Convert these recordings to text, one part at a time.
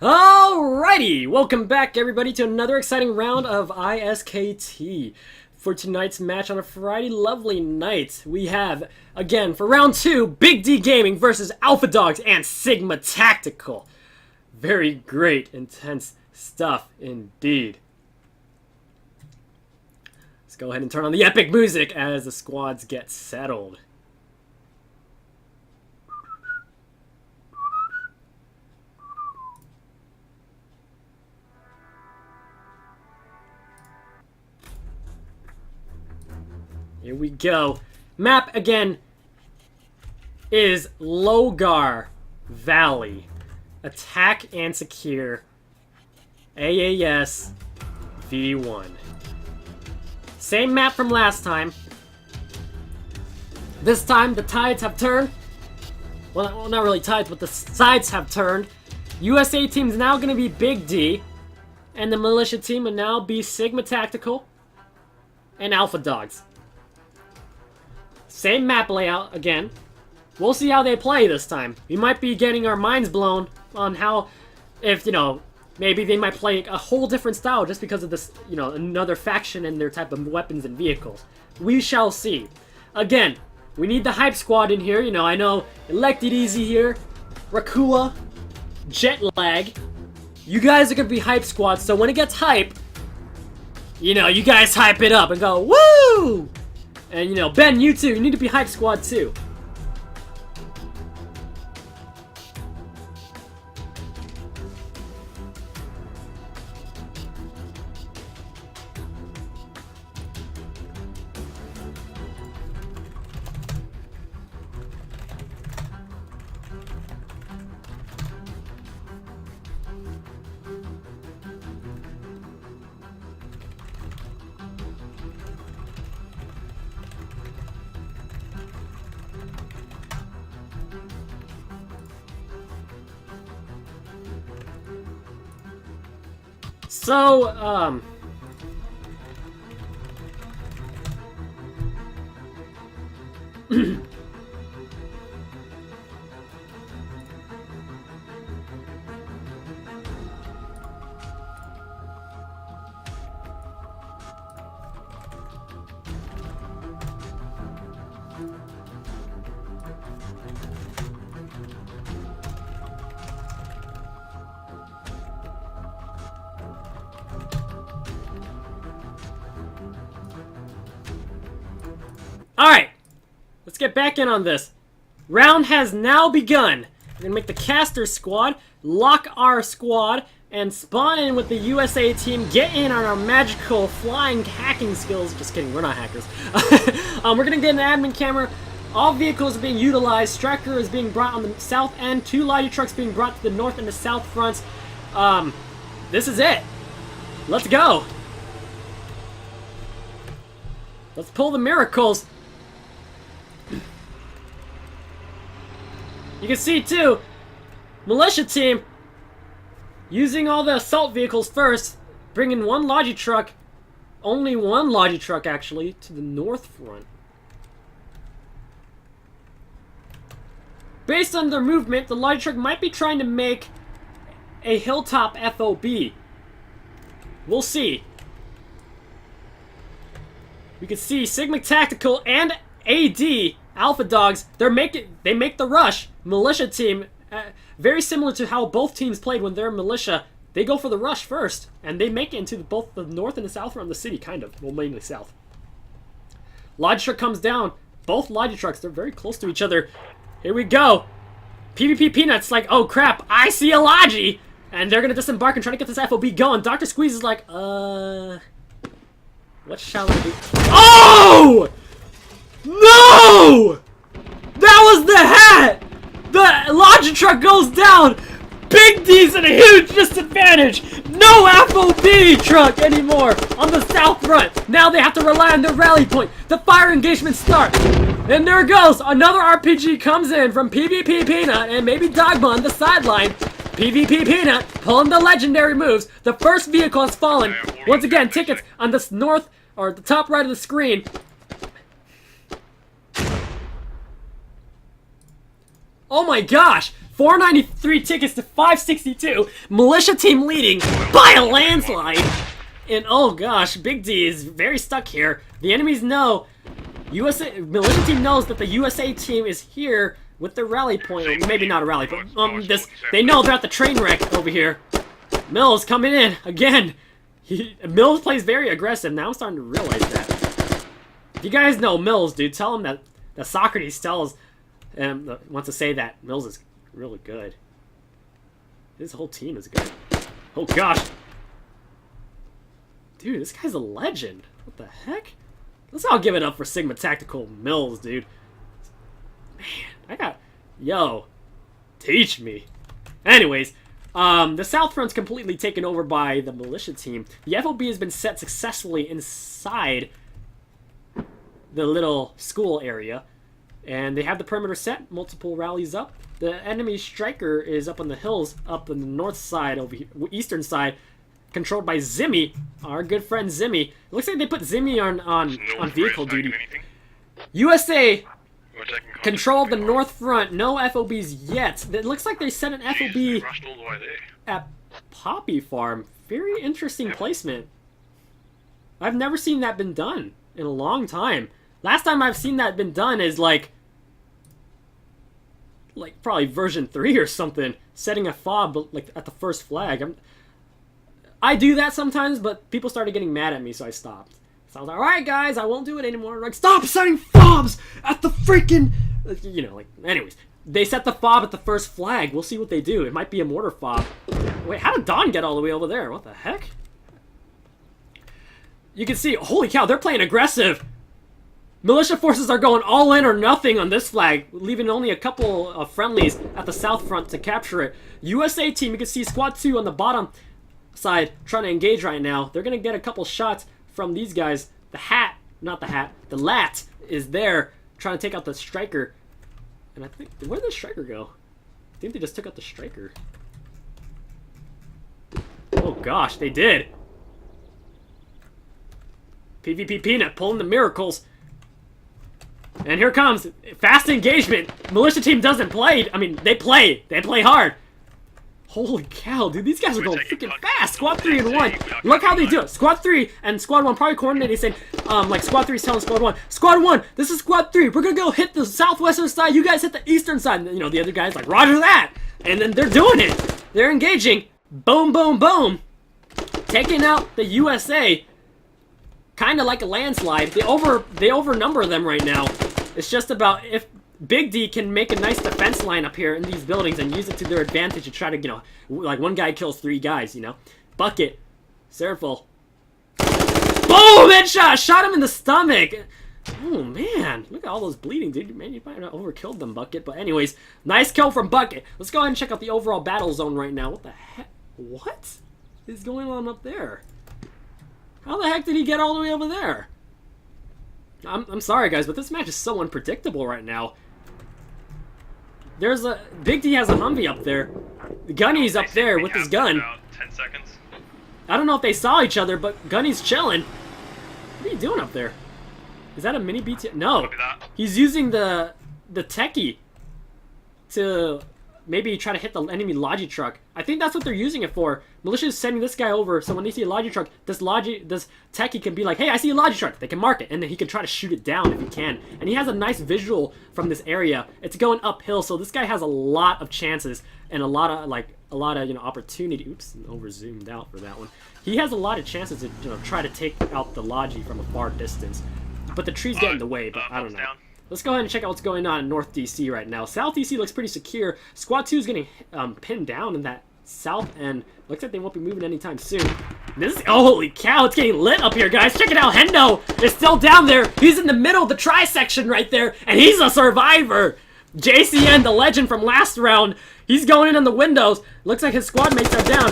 Alrighty, welcome back everybody to another exciting round of ISKT. For tonight's match on a Friday lovely night, we have, again, for round 2, BigD Gaming versus Alpha Dogs and Sigma Tactical. Very great, intense stuff indeed. Let's go ahead and turn on the epic music as the squads get settled. Here we go. Map, again, is Logar Valley. Attack and secure. AAS V1. Same map from last time. This time, the tides have turned. Well, not really tides, but the sides have turned. USA team's now going to be BigD. And the Militia team will now be Sigma Tactical and Alpha Dogs. Same map layout again. We'll see how they play this time. We might be getting our minds blown on how, if, maybe they might play a whole different style just because of this, another faction and their type of weapons and vehicles. We shall see. Again, we need the hype squad in here. I know Elected Easy here, Rakua, Jetlag. You guys are going to be hype squad, so when it gets hype, you guys hype it up and go, woo! And, Ben, you too. You need to be hype squad too. So, alright, let's get back in on this. Round has now begun. We're gonna make the caster squad, lock our squad, and spawn in with the USA team, get in on our magical flying hacking skills. Just kidding, we're not hackers. We're gonna get an admin camera. All vehicles are being utilized. Striker is being brought on the south end. 2 Lottie trucks being brought to the north and the south fronts. This is it. Let's go. Let's pull the miracles. You can see, too, Militia team using all the assault vehicles first, bringing one Logi truck, only one Logi truck, actually, to the north front. Based on their movement, the Logi truck might be trying to make a hilltop FOB. We'll see. We can see Sigma Tactical and AD Alpha Dogs. They make the rush. Militia team, very similar to how both teams played when they're militia. They go for the rush first, and they make it into both the north and the south front of the city, kind of. Well, mainly south. Logi truck comes down. Both Logi trucks, they're very close to each other. Here we go. PvP Peanuts like, oh crap, I see a Logi! And they're gonna disembark and try to get this FOB going. Dr. Squeeze is like, what shall I do? Oh! No! That was the hat! The Logi truck goes down! BigD's at a huge disadvantage! No FOB truck anymore on the south front! Now they have to rely on their rally point. The fire engagement starts. And there goes! Another RPG comes in from PvP Peanut and maybe Dogma on the sideline. PvP Peanut pulling the legendary moves. The first vehicle has fallen. Once again, tickets on the north, or the top right of the screen. Oh my gosh! 493 tickets to 562. Militia team leading by a landslide. And oh gosh, BigD is very stuck here. The enemies know, militia team knows that the USA team is here with the rally point. Well, maybe not a rally, but they know they're at the train wreck over here. Mills coming in again. Mills plays very aggressive. Now I'm starting to realize that. If you guys know Mills, dude, tell him that Socrates tells wants to say that Mills is really good. His whole team is good. Oh gosh. Dude, this guy's a legend. What the heck? Let's all give it up for Sigma Tactical Mills, dude. Man, yo, teach me. Anyways, the South Front's completely taken over by the militia team. The FOB has been set successfully inside the little school area. And they have the perimeter set, multiple rallies up. The enemy striker is up on the hills, up on the north side, over here, eastern side, controlled by Zimmy, our good friend Zimmy. It looks like they put Zimmy on vehicle duty. USA control the north front, no FOBs yet. It looks like they sent an FOB at Poppy Farm. Very interesting placement. I've never seen that been done in a long time. Last time I've seen that been done is like probably version 3 or something, setting a fob like at the first flag. I do that sometimes, but people started getting mad at me, so I stopped. So I was like, alright guys, I won't do it anymore. Like, stop setting fobs at the freaking, anyways. They set the fob at the first flag. We'll see what they do. It might be a mortar fob. Wait, how did Don get all the way over there? What the heck? You can see, holy cow, they're playing aggressive. Militia forces are going all in or nothing on this flag, leaving only a couple of friendlies at the south front to capture it. USA team, you can see Squad 2 on the bottom side trying to engage right now. They're going to get a couple shots from these guys. The lat is there trying to take out the striker. And I think, where did the striker go? I think they just took out the striker. Oh gosh, they did. PvP Peanut pulling the miracles. And here comes fast engagement. Militia team doesn't play. I mean, they play hard. Holy cow, dude, these guys are going freaking fast. Squad 3 and 1. Look how they do it. Squad 3 and Squad 1 probably coordinating, saying, like Squad 3 is telling Squad 1, Squad 1, this is Squad 3. We're gonna go hit the southwestern side. You guys hit the eastern side. And, the other guys like, Roger that. And then they're doing it. They're engaging. Boom, boom, boom. Taking out the USA. Kind of like a landslide. They overnumber them right now. It's just about if BigD can make a nice defense line up here in these buildings and use it to their advantage to try to, like one guy kills 3 guys, Bucket. Seriful. Boom! Headshot! Shot him in the stomach! Oh, man. Look at all those bleeding, dude. Man, you might have overkilled them, Bucket. But anyways, nice kill from Bucket. Let's go ahead and check out the overall battle zone right now. What the heck? What is going on up there? How the heck did he get all the way over there? I'm sorry, guys, but this match is so unpredictable right now. There's BigD has a Humvee up there. Gunny's up there with his gun. About 10 seconds. I don't know if they saw each other, but Gunny's chilling. What are you doing up there? Is that a mini BT? No. He's using the techie to maybe try to hit the enemy Logi truck. I think that's what they're using it for. Militia is sending this guy over, so when they see a Logi truck, this techie can be like, hey, I see a Logi truck. They can mark it, and then he can try to shoot it down if he can. And he has a nice visual from this area. It's going uphill, so this guy has a lot of chances and a lot of opportunity. Oops, over zoomed out for that one. He has a lot of chances to try to take out the Logi from a far distance. But the trees get in the way, but I don't know. Let's go ahead and check out what's going on in North DC right now. South DC looks pretty secure. Squad 2 is getting pinned down in that south end. Looks like they won't be moving anytime soon. Holy cow, it's getting lit up here, guys. Check it out. Hendo is still down there. He's in the middle of the tri-section right there, and he's a survivor. JCN, the legend from last round, he's going in on the windows. Looks like his squad mates are down.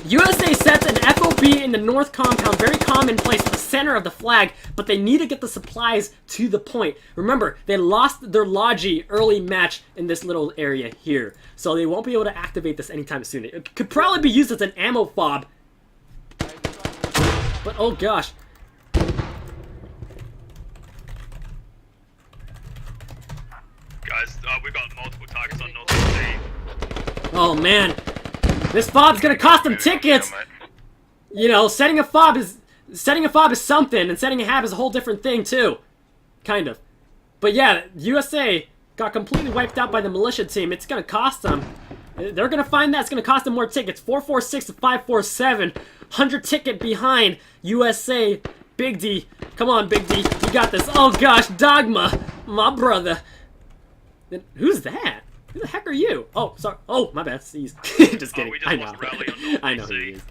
USA sets an FOB in the north compound, very commonplace, the center of the flag, but they need to get the supplies to the point. Remember, they lost their Logi early match in this little area here, so they won't be able to activate this anytime soon. It could probably be used as an ammo fob, but oh gosh. Guys, we've got multiple targets on North DC. Oh man, this fob's gonna cost them tickets. You know, setting a fob is something, and setting a hab is a whole different thing too, kind of. But yeah, USA got completely wiped out by the militia team. It's gonna cost them. They're gonna find that it's gonna cost them more tickets. 446 to 547, 100 ticket behind USA. BigD, come on, BigD, you got this. Oh gosh, Dogma, my brother. Then who's that? Who the heck are you? Oh, sorry. Oh, my bad. He's just kidding. I know. I know who he is.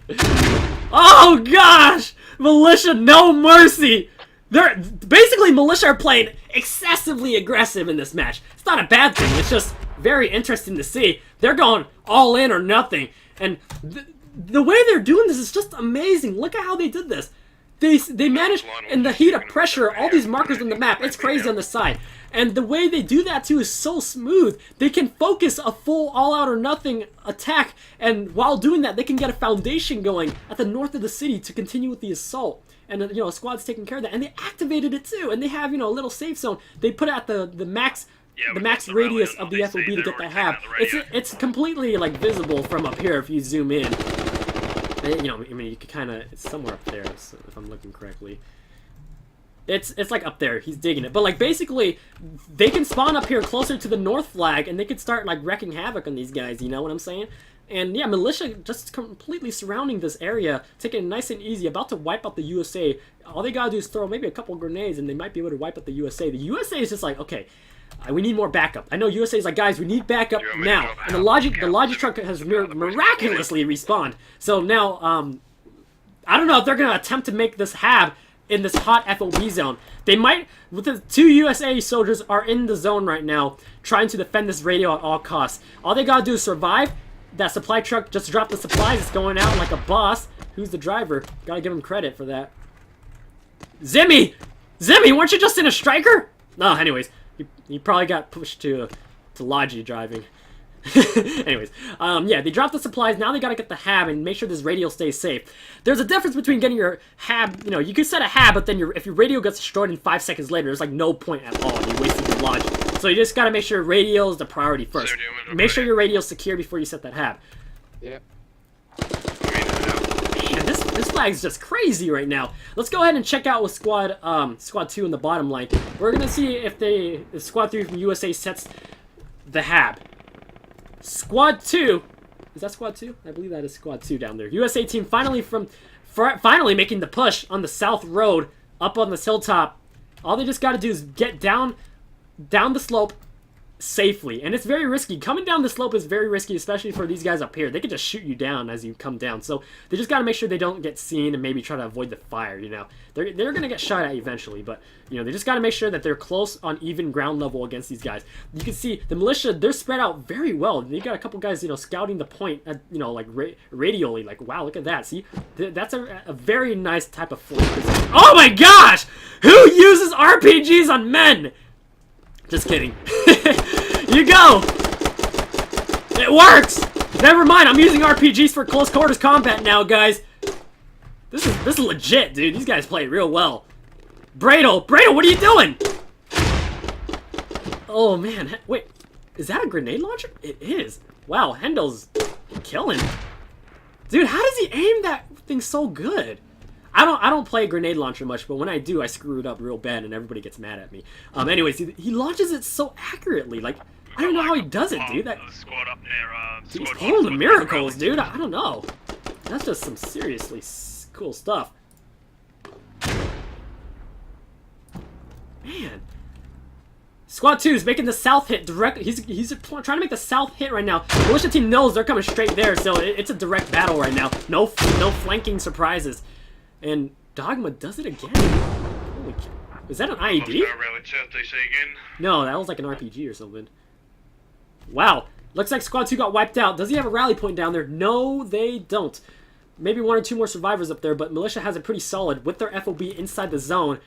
Oh gosh, militia, no mercy. They're basically militia are playing excessively aggressive in this match. It's not a bad thing. It's just very interesting to see. They're going all in or nothing, and the way they're doing this is just amazing. Look at how they did this. They managed, in the heat of pressure, all these markers on the map. It's crazy on the side. And the way they do that, too, is so smooth. They can focus a full all-out-or-nothing attack, and while doing that, they can get a foundation going at the north of the city to continue with the assault. And, you know, a squad's taking care of that. And they activated it, too. And they have, you know, a little safe zone. They put it at the max... Yeah, the max radius of the FOB to get the hab. It's completely, like, visible from up here if you zoom in. You know, I mean, you could kind of... It's somewhere up there, so if I'm looking correctly. It's like up there. He's digging it. But, like, basically, they can spawn up here closer to the north flag, and they could start, like, wrecking havoc on these guys, you know what I'm saying? And, yeah, militia just completely surrounding this area, taking it nice and easy, about to wipe out the USA. All they gotta do is throw maybe a couple grenades, and they might be able to wipe out the USA. The USA is just like, okay... we need more backup. I know USA is like, guys, we need backup now. And the logic truck has miraculously respawned. So now, I don't know if they're gonna attempt to make this hab in this hot FOB zone. They might. With the 2 USA soldiers are in the zone right now, trying to defend this radio at all costs. All they gotta do is survive. That supply truck just dropped the supplies. It's going out like a boss. Who's the driver? Gotta give him credit for that. Zimmy, weren't you just in a striker? No, anyways. He probably got pushed to Logi driving. Anyways, yeah, they dropped the supplies. Now they gotta get the hab and make sure this radio stays safe. There's a difference between getting your hab, you know, you could set a hab, but then if your radio gets destroyed in 5 seconds later, there's like no point at all. You wasted your Logi. So you just gotta make sure radio is the priority first. Make sure your radio is secure before you set that hab. Yeah. Man, this flag's just crazy right now. Let's go ahead and check out with squad 2 in the bottom line. We're gonna see if squad 3 from USA sets the hab. Squad 2, is that squad 2? I believe that is squad 2 down there. USA team finally making the push on the south road up on this hilltop. All they just gotta do is get down the slope safely, and it's very risky. Coming down the slope is very risky, especially for these guys up here. They could just shoot you down as you come down, so they just got to make sure they don't get seen and maybe try to avoid the fire. You know, they're gonna get shot at eventually, but you know, they just got to make sure that they're close on even ground level against these guys. You can see the militia, they're spread out very well. They got a couple guys, you know, scouting the point at, you know, like radially, like, wow, look at that. See, that's a very nice type of flank position. Oh my gosh, who uses RPGs on men? Just kidding. You go! It works! Never mind, I'm using RPGs for close quarters combat now, guys. This is legit, dude. These guys play real well. Bradle, what are you doing? Oh man, wait. Is that a grenade launcher? It is. Wow, Hendel's killing. Dude, how does he aim that thing so good? I don't play grenade launcher much, but when I do, I screw it up real bad, and everybody gets mad at me. Anyways, he launches it so accurately. Like, I don't know how he does it, dude. He's pulling the miracles, dude. I don't know. That's just some seriously cool stuff. Man. Squad 2 is making the south hit direct. He's trying to make the south hit right now. The militia team knows they're coming straight there, so it's a direct battle right now. No flanking surprises. And Dogma does it again. Holy cow. Is that an IED? No, that was like an RPG or something. Wow. Looks like Squad 2 got wiped out. Does he have a rally point down there? No, they don't. Maybe 1 or 2 more survivors up there, but Militia has it pretty solid with their FOB inside the zone.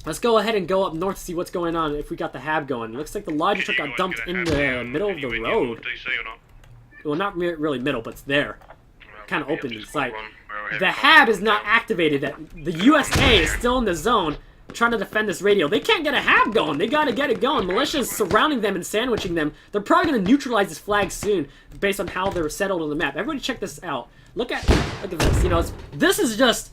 Let's go ahead and go up north to see what's going on if we got the hab going. It looks like the Logi truck got dumped in the middle of the road. Well, not really middle, but it's there. Kind of open in sight. The hab is not activated. The USA is still in the zone. trying to defend this radio. They can't get a hab going. They got to get it going. Militia's surrounding them and sandwiching them. They're probably going to neutralize this flag soon based on how they're settled on the map. Everybody check this out. Look at this. You know, this is just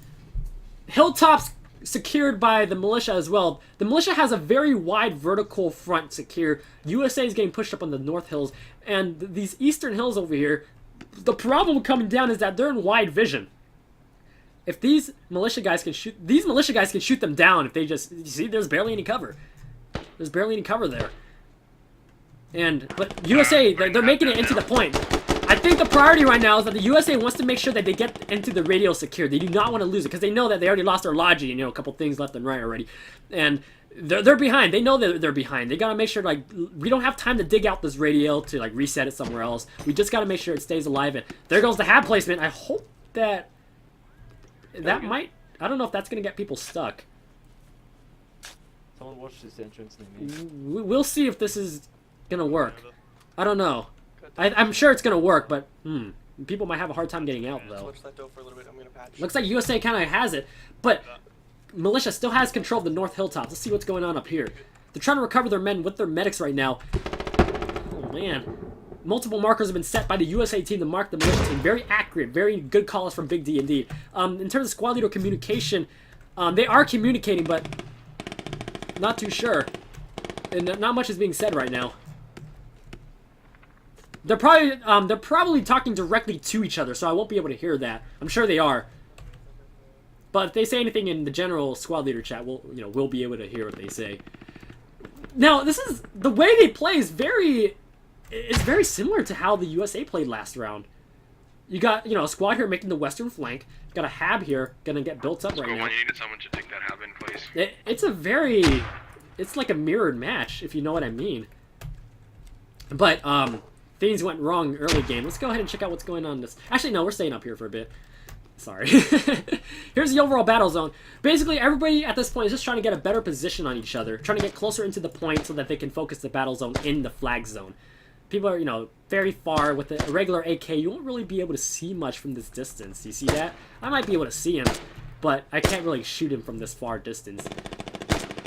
hilltops secured by the militia as well. The militia has a very wide vertical front secure. USA is getting pushed up on the north hills, and these eastern hills over here, the problem coming down is that they're in wide vision. If these militia guys can shoot them down if they just, you see, there's barely any cover. There's barely any cover there. But USA, they're making it into the point. I think the priority right now is that the USA wants to make sure that they get into the radio secure. They do not want to lose it because they know that they already lost their logi, and, you know, a couple things left and right already. And they're behind. They know that they're behind. They got to make sure, like, we don't have time to dig out this radio to, like, reset it somewhere else. We just got to make sure it stays alive. And there goes the hab placement. I hope that might, I don't know if that's going to get people stuck. Someone watch this entrance near me. We'll see if this is going to work. I don't know. I'm sure it's going to work, but people might have a hard time getting out, though. Looks like USA kind of has it, but militia still has control of the north hilltops. Let's see what's going on up here. They're trying to recover their men with their medics right now. Oh, man. Multiple markers have been set by the USA team to mark the militia team. Very accurate, very good calls from BigD indeed. In terms of squad leader communication, they are communicating, but not too sure. And not much is being said right now. They're probably talking directly to each other, so I won't be able to hear that. I'm sure they are. But if they say anything in the general squad leader chat, we'll be able to hear what they say. Now, the way they play is very similar to how the USA played last round. You got, a squad here making the western flank. You got a hab here, gonna get built up right now. You need someone to take that hab in, please. It's like a mirrored match, if you know what I mean. But, things went wrong early game. Let's go ahead and check out what's going on in this. Actually, no, we're staying up here for a bit. Sorry. Here's the overall battle zone. Basically, everybody at this point is just trying to get a better position on each other, trying to get closer into the point so that they can focus the battle zone in the flag zone. People are, very far. With a regular AK, you won't really be able to see much from this distance. You see that? I might be able to see him, but I can't really shoot him from this far distance.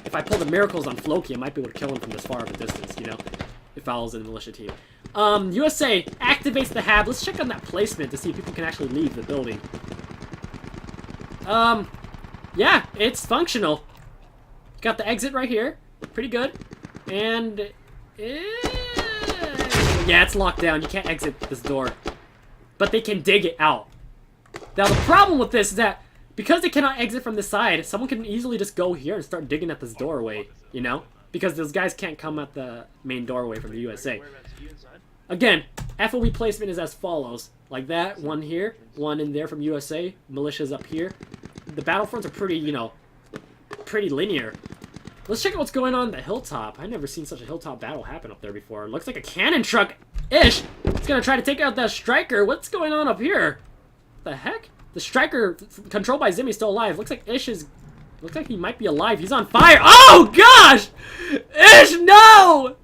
If I pull the miracles on Floki, I might be able to kill him from this far of a distance, if I was in the militia team. USA activates the hab. Let's check on that placement to see if people can actually leave the building. Yeah, it's functional. Got the exit right here. Pretty good. And yeah, it's locked down. You can't exit this door. But they can dig it out. Now, the problem with this is that because they cannot exit from the side, someone can easily just go here and start digging at this doorway, Because those guys can't come at the main doorway from the USA. Again, FOE placement is as follows. Like that, one here, one in there from USA, militia's up here. The battlefronts are pretty, pretty linear. Let's check out what's going on in the hilltop. I've never seen such a hilltop battle happen up there before. It looks like a cannon truck-ish. It's gonna try to take out that striker. What's going on up here? What the heck? The striker, controlled by Zimmy, is still alive. Looks like Ish is... Looks like he might be alive. He's on fire. Oh, gosh! Ish, no!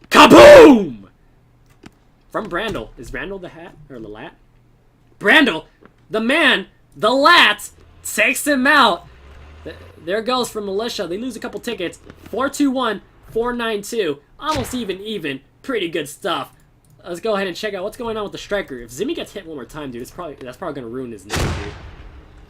Kaboom! From Brandel. Is Brandel the hat? Or the lat? Brandel, the man, the lat, takes him out. There goes from militia. They lose a couple tickets. 4-2-1, 4-9-2. Almost even. Pretty good stuff. Let's go ahead and check out what's going on with the striker. If Zimmy gets hit one more time, dude, that's probably gonna ruin his name, dude.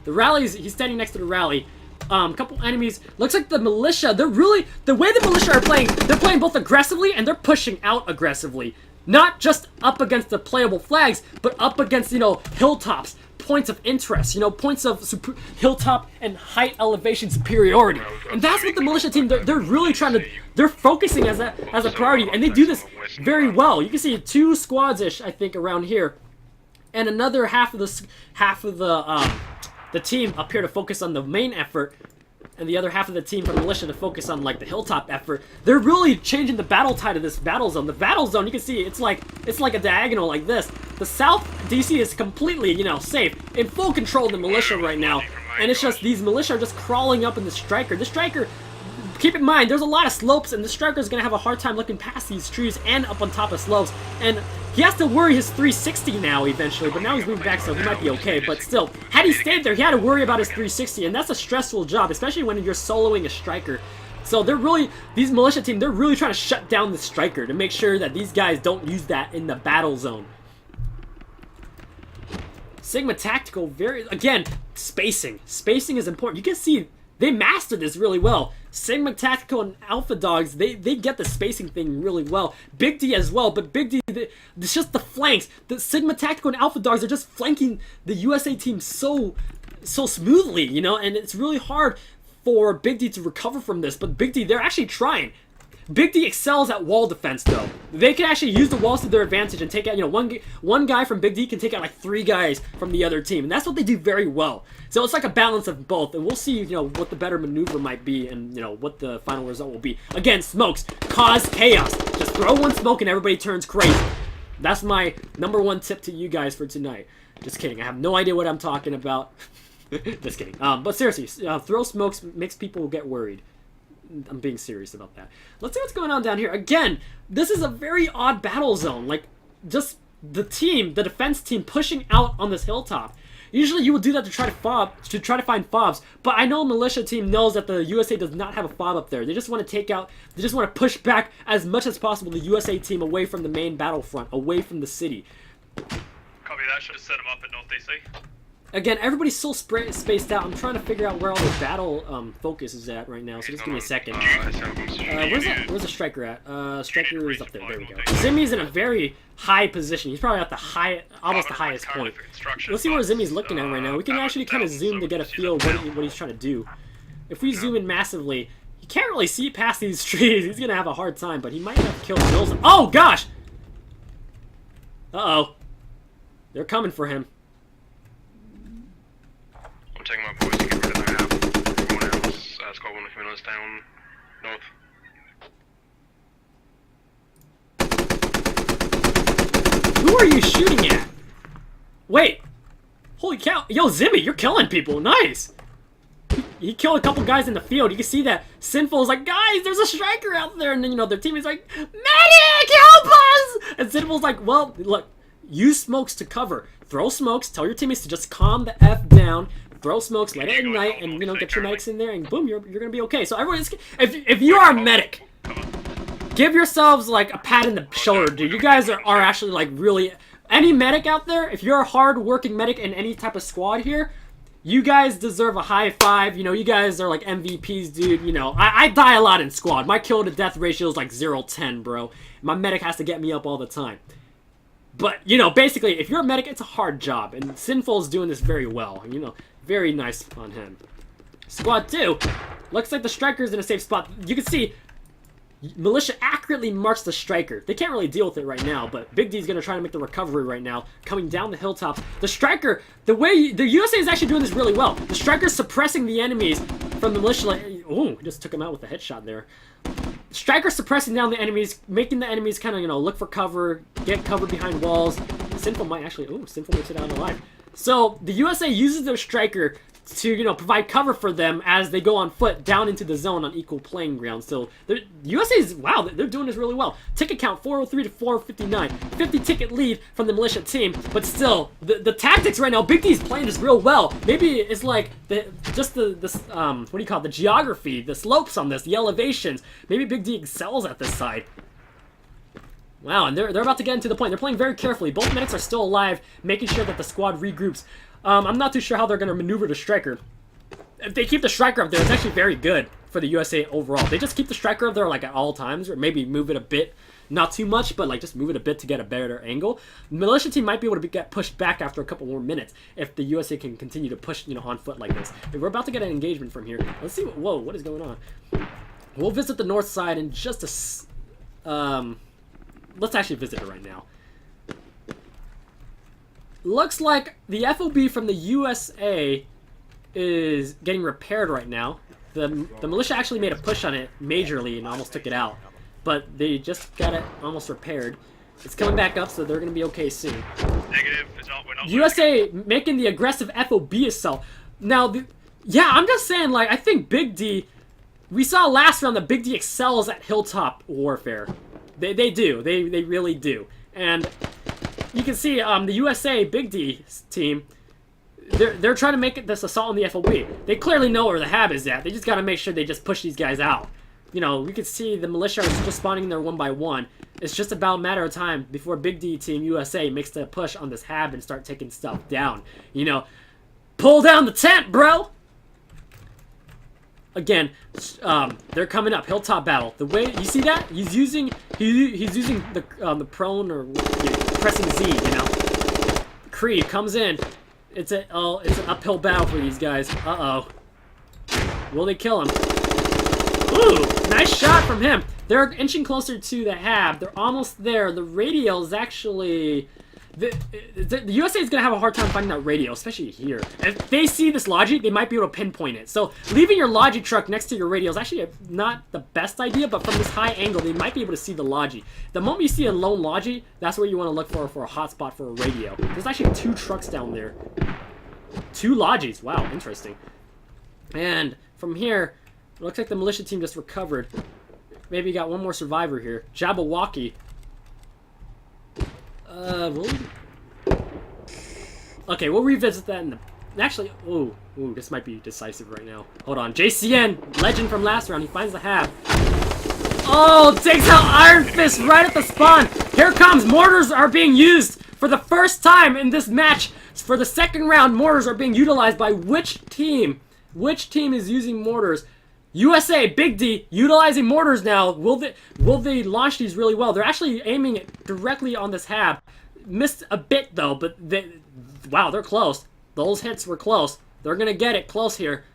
The rally's, he's standing next to the rally. Couple enemies. Looks like the militia, the way the militia are playing, they're playing both aggressively and they're pushing out aggressively. Not just up against the playable flags, but up against, hilltops, points of interest, points of hilltop and height elevation superiority. And that's what the militia team, they're really trying to, they're focusing as a priority, and they do this very well. You can see 2 squads-ish, I think, around here, and another half of the team up here to focus on the main effort, and the other half of the team from militia to focus on, like, the hilltop effort. They're really changing the battle tide of this battle zone. The battle zone, you can see, it's like a diagonal like this. The south DC is completely, safe, in full control of the militia right now. And it's just, these militia are just crawling up in the striker. The striker, keep in mind, there's a lot of slopes, and the striker's gonna have a hard time looking past these trees and up on top of slopes. And he has to worry his 360 now eventually, but now he's moving back, so he might be okay. But still, had he stayed there, he had to worry about his 360, and that's a stressful job, especially when you're soloing a striker. So they're really, these militia team, they're really trying to shut down the striker to make sure that these guys don't use that in the battle zone. Sigma Tactical, again, spacing. Spacing is important. You can see they mastered this really well. Sigma Tactical and Alpha Dogs, they get the spacing thing really well. BigD as well, but BigD, it's just the flanks. The Sigma Tactical and Alpha Dogs are just flanking the USA team so smoothly, you know, and it's really hard for BigD to recover from this, but BigD, they're actually trying. BigD excels at wall defense, though. They can actually use the walls to their advantage and take out, you know, one guy from BigD can take out like 3 guys from the other team, and that's what they do very well. So it's like a balance of both, and we'll see, you know, what the better maneuver might be, and you know what the final result will be. Again, smokes cause chaos. Just throw one smoke and everybody turns crazy. That's my #1 tip to you guys for tonight. Just kidding. I have no idea what I'm talking about. Just kidding. But seriously, throw smokes makes people get worried. I'm being serious about that. Let's see what's going on down here. Again, this is a very odd battle zone. Like, just the defense team pushing out on this hilltop. Usually you would do that to try to find fobs, but I know militia team knows that the USA does not have a fob up there. They just want to push back as much as possible the USA team away from the main battlefront, away from the city. Copy that, should have set them up at North DC. Again, everybody's so spaced out. I'm trying to figure out where all the battle focus is at right now, so just give me a second. Where's the striker at? Striker is up there. There we go. Zimmy's in a very high position. He's probably at the almost the highest point. Let's see where Zimmy's looking at right now. We can actually kind of zoom to get a feel of what he's trying to do. If we zoom in massively, he can't really see past these trees. He's gonna have a hard time, but he might have killed Wilson. Oh gosh! Uh-oh. They're coming for him. I'm taking my boys to get rid of that half. Everyone else, squad 1 from us down north. Who are you shooting at? Wait. Holy cow. Yo, Zimmy, you're killing people. Nice. He killed a couple guys in the field. You can see that Sinful is like, guys, there's a striker out there. And then, you know, their teammate's like, medic, help us! And Sinful's like, well, look, use smokes to cover. Throw smokes. Tell your teammates to just calm the F down. Throw smokes, let it ignite, and you know, get your medics in there, and boom, you're gonna be okay. So everyone, if you are a medic, give yourselves like a pat in the shoulder, dude. You guys are actually like really, any medic out there, if you're a hard-working medic in any type of squad here, you guys deserve a high five. You know, you guys are like MVPs, dude. You know, I die a lot in squad. My kill to death ratio is like 0-10, bro. My medic has to get me up all the time. But, you know, basically, if you're a medic, it's a hard job, and Sinful's doing this very well, you know. Very nice on him. Squad 2. Looks like the striker's in a safe spot. You can see militia accurately marks the striker. They can't really deal with it right now, but Big D's going to try to make the recovery right now. Coming down the hilltops. The striker, the USA is actually doing this really well. The striker's suppressing the enemies from the militia. Ooh, just took him out with a headshot there. Striker suppressing down the enemies, making the enemies kind of, you know, look for cover, get cover behind walls. Sinful might actually, ooh, Sinful makes it out alive. So, the USA uses their striker to, you know, provide cover for them as they go on foot down into the zone on equal playing ground. So, the USA's, wow, they're doing this really well. Ticket count, 403 to 459. 50 ticket lead from the militia team, but still, the tactics right now, Big D's playing this real well. Maybe it's like, what do you call it, the geography, the slopes on this, the elevations. Maybe Big D excels at this side. Wow, and they're about to get into the point. They're playing very carefully. Both medics are still alive, making sure that the squad regroups. I'm not too sure how they're going to maneuver the striker. If they keep the striker up there, it's actually very good for the USA overall. They just keep the striker up there like at all times, or maybe move it a bit, not too much, but like just move it a bit to get a better angle. The militia team might be able to get pushed back after a couple more minutes if the USA can continue to push, you know, on foot like this. We're about to get an engagement from here. Let's see. Whoa, what is going on? We'll visit the north side in just a. Let's actually visit it right now. Looks like the FOB from the USA is getting repaired right now. The militia actually made a push on it majorly and almost took it out. But they just got it almost repaired. It's coming back up, so they're going to be okay soon. Negative. We're not USA making the aggressive FOB itself. Now, yeah, I'm just saying, like, I think Big D We saw last round that BigD excels at hilltop warfare. They do. They really do. And you can see the USA BigD team, they're trying to make this assault on the FOB. They clearly know where the hab is at. They just got to make sure they just push these guys out. You know, we can see the militia are just spawning there one by one. It's just about a matter of time before BigD team USA makes the push on this hab and start taking stuff down. You know, pull down the tent, bro! Again, they're coming up. Hilltop battle. The way you see that, he's using the prone or pressing Z. You know, Creed comes in. It's an uphill battle for these guys. Will they kill him? Ooh, nice shot from him. They're inching closer to the hab. They're almost there. The radial is actually... The USA is going to have a hard time finding that radio, especially here. If they see this Logi, they might be able to pinpoint it. So leaving your Logi truck next to your radio is actually not the best idea, but from this high angle, they might be able to see the Logi. The moment you see a lone Logi, that's where you want to look for a hotspot for a radio. There's actually 2 trucks down there. 2 Logis. Wow, interesting. And from here, it looks like the militia team just recovered. Maybe got one more survivor here. Jabberwocky. Okay, we'll revisit that in the... Actually, ooh, this might be decisive right now. Hold on. JCN, legend from last round. He finds the hab. Oh, takes out Iron Fist right at the spawn. Here comes. Mortars are being used for the first time in this match. For the second round, mortars are being utilized by which team? Which team is using mortars? USA, BigD, utilizing mortars now. Will they launch these really well? They're actually aiming it directly on this hab. Missed a bit though, but wow, they're close. Those hits were close. They're gonna get it close here.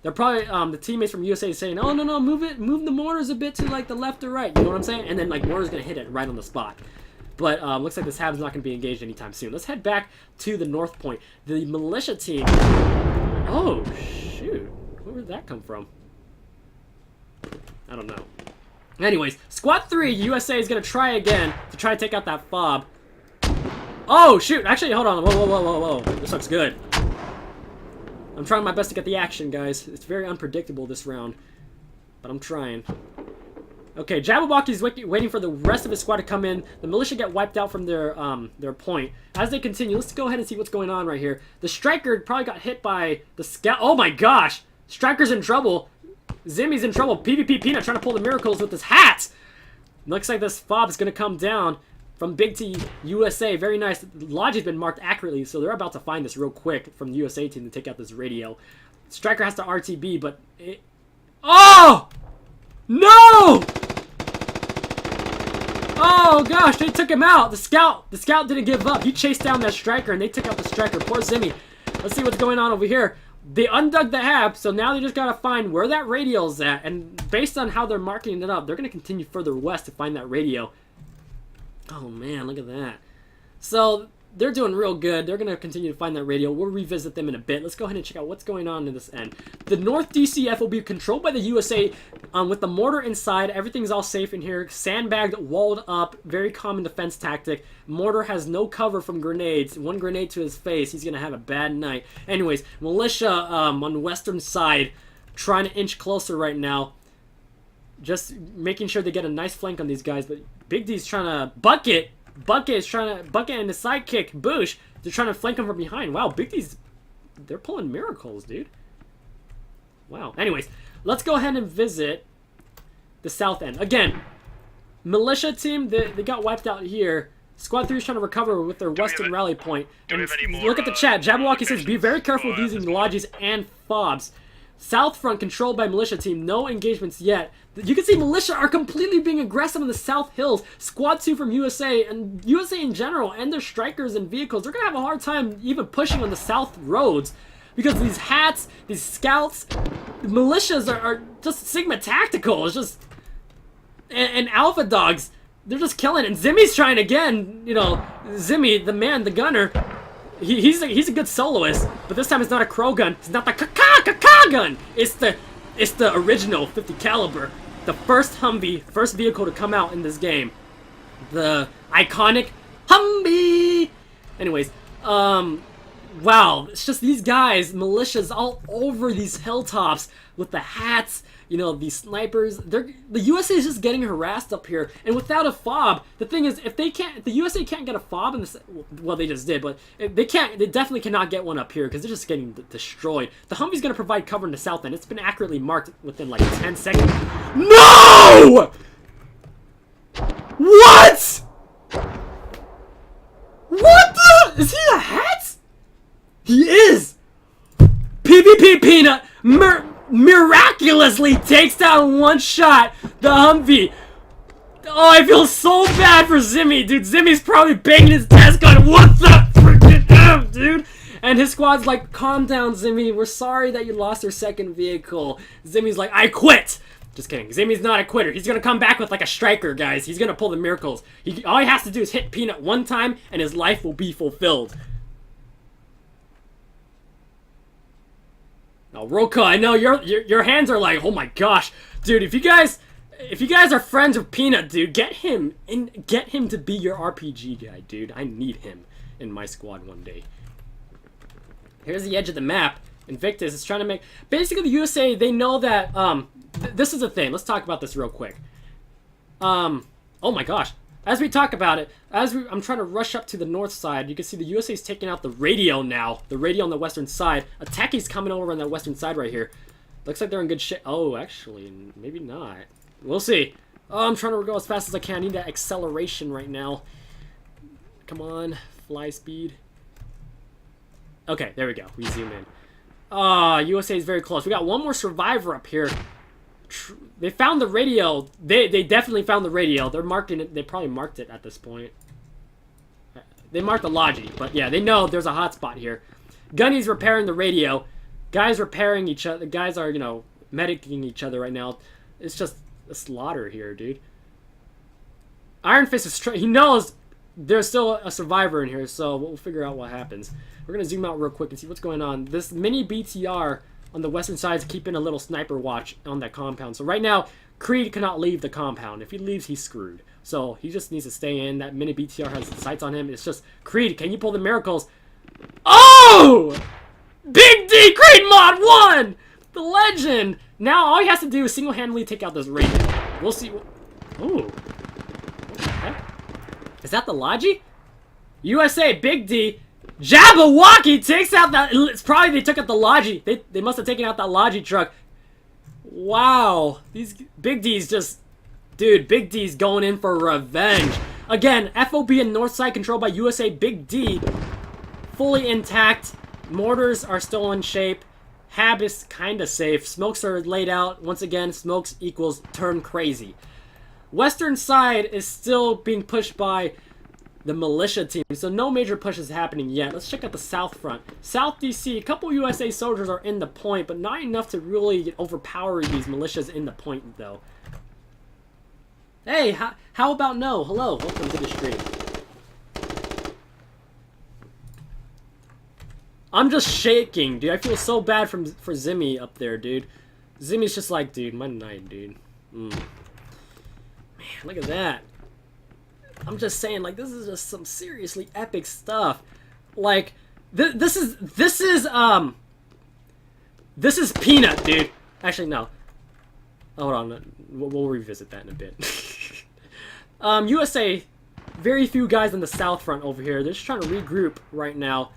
They're probably the teammates from USA saying, "Oh no, move the mortars a bit to like the left or right." You know what I'm saying? And then like mortars gonna hit it right on the spot. But looks like this hab's not gonna be engaged anytime soon. Let's head back to the north point. The militia team. Oh shoot, where did that come from? I don't know. Anyways, Squad 3, USA is going to try again to try to take out that fob. Oh, shoot. Actually, hold on. Whoa. This looks good. I'm trying my best to get the action, guys. It's very unpredictable this round. But I'm trying. Okay, Jabberwocky's waiting for the rest of his squad to come in. The militia get wiped out from their point. As they continue, let's go ahead and see what's going on right here. The Striker probably got hit by the scout. Oh my gosh! Striker's in trouble. Zimmy's in trouble. PvP Peanut trying to pull the miracles with his hat. Looks like this fob is going to come down from BigD USA. Very nice. Logi's been marked accurately, so they're about to find this real quick from the USA team to take out this radio. Striker has to RTB, but it... Oh! No! Oh gosh, they took him out. The scout didn't give up. He chased down that Striker, and they took out the Striker. Poor Zimmy. Let's see what's going on over here. They undug the hab, so now they just gotta find where that radio's at. And based on how they're marking it up, they're gonna continue further west to find that radio. Oh man, look at that. So they're doing real good. They're gonna continue to find that radio. We'll revisit them in a bit. Let's go ahead and check out what's going on in this end. The North DC FOB controlled by the USA with the mortar inside. Everything's all safe in here. Sandbagged, walled up. Very common defense tactic. Mortar has no cover from grenades. One grenade to his face. He's gonna have a bad night. Anyways, militia on the western side trying to inch closer right now. Just making sure they get a nice flank on these guys. But BigD's trying to bucket. Bucket and his sidekick, Boosh, they're trying to flank him from behind. Wow, they're pulling miracles, dude. Wow. Anyways, let's go ahead and visit the south end. Again, militia team, they got wiped out here. Squad 3 is trying to recover with their western rally point. And look at the chat. Jabberwocky says, be very careful with using Logis and fobs. South front controlled by militia team. No engagements yet. You can see militia are completely being aggressive in the South Hills. Squad 2 from USA and USA in general and their strikers and vehicles. They're going to have a hard time even pushing on the South roads. Because these hats, these scouts, the militias are just Sigma Tactical. It's just... And Alpha Dogs, they're just killing it. And Zimmy's trying again. You know, Zimmy, the man, the gunner. He's a good soloist, but this time it's not a crow gun. It's not the ka gun. It's the original 50 caliber, the first Humvee, first vehicle to come out in this game, the iconic Humvee. Anyways, wow, it's just these guys, militias all over these hilltops with the hats, you know, these snipers. The USA is just getting harassed up here, and without a fob, the thing is, if the USA can't get a fob in this, well, they just did, but they definitely cannot get one up here because they're just getting destroyed. The Humvee's gonna provide cover in the south end. It's been accurately marked within like 10 seconds. No! What? What the? Is he a hat? He is! PvP Peanut miraculously takes down one shot the Humvee. Oh, I feel so bad for Zimmy, dude. Zimmy's probably banging his desk going, what the freaking F, dude? And his squad's like, calm down, Zimmy. We're sorry that you lost your second vehicle. Zimmy's like, I quit. Just kidding. Zimmy's not a quitter. He's gonna come back with like a striker, guys. He's gonna pull the miracles. All he has to do is hit Peanut one time, and his life will be fulfilled. Now, Roka, I know your hands are like, oh my gosh, dude. If you guys are friends with Peanut, dude, get him to be your RPG guy, dude. I need him in my squad one day. Here's the edge of the map. Invictus is trying to make... Basically, the USA, they know that... this is the thing. Let's talk about this real quick. Oh my gosh. As we talk about it, I'm trying to rush up to the north side. You can see the USA is taking out the radio now. The radio on the western side. Attacki's coming over on that western side right here. Looks like they're in good shape. Oh, actually, maybe not. We'll see. Oh, I'm trying to go as fast as I can. I need that acceleration right now. Come on. Fly speed. Okay, there we go. We zoom in. USA is very close. We got one more survivor up here. They found the radio. They definitely found the radio. They're marking it. They probably marked it at this point. They marked the Logi, but yeah, they know there's a hotspot here. Gunny's repairing the radio. Guys repairing each other. Guys are, you know, medicing each other right now. It's just a slaughter here, dude. Iron Fist is he knows there's still a survivor in here, so we'll figure out what happens. We're gonna zoom out real quick and see what's going on. This mini BTR on the western side is keeping a little sniper watch on that compound. So right now, Creed cannot leave the compound. If he leaves, he's screwed. So he just needs to stay in. That mini BTR has sights on him. It's just, Creed, can you pull the miracles? Oh! BigD Creed Mod 1! The legend! Now all he has to do is single-handedly take out this radio. We'll see. Ooh. What the heck? Is that the Logi? USA BigD. Jabberwocky takes out that. It's probably they took out the Logi. They must have taken out that Logi truck. Wow, these BigD's just, dude. BigD's going in for revenge again. FOB and north side controlled by USA BigD, fully intact. Mortars are still in shape. Hab is kind of safe. Smokes are laid out once again. Smokes equals turn crazy. Western side is still being pushed by the militia team, so no major push is happening yet. Let's check out the south front. South DC, a couple USA soldiers are in the point, but not enough to really overpower these militias in the point, though. Hey, how about no? Hello, welcome to the stream. I'm just shaking, dude. I feel so bad for Zimmy up there, dude. Zimmy's just like, dude, my night, dude. Man, look at that. I'm just saying, like, this is just some seriously epic stuff. Like, this is Peanut, dude. Actually, no. Hold on, we'll revisit that in a bit. USA, very few guys on the south front over here. They're just trying to regroup right now.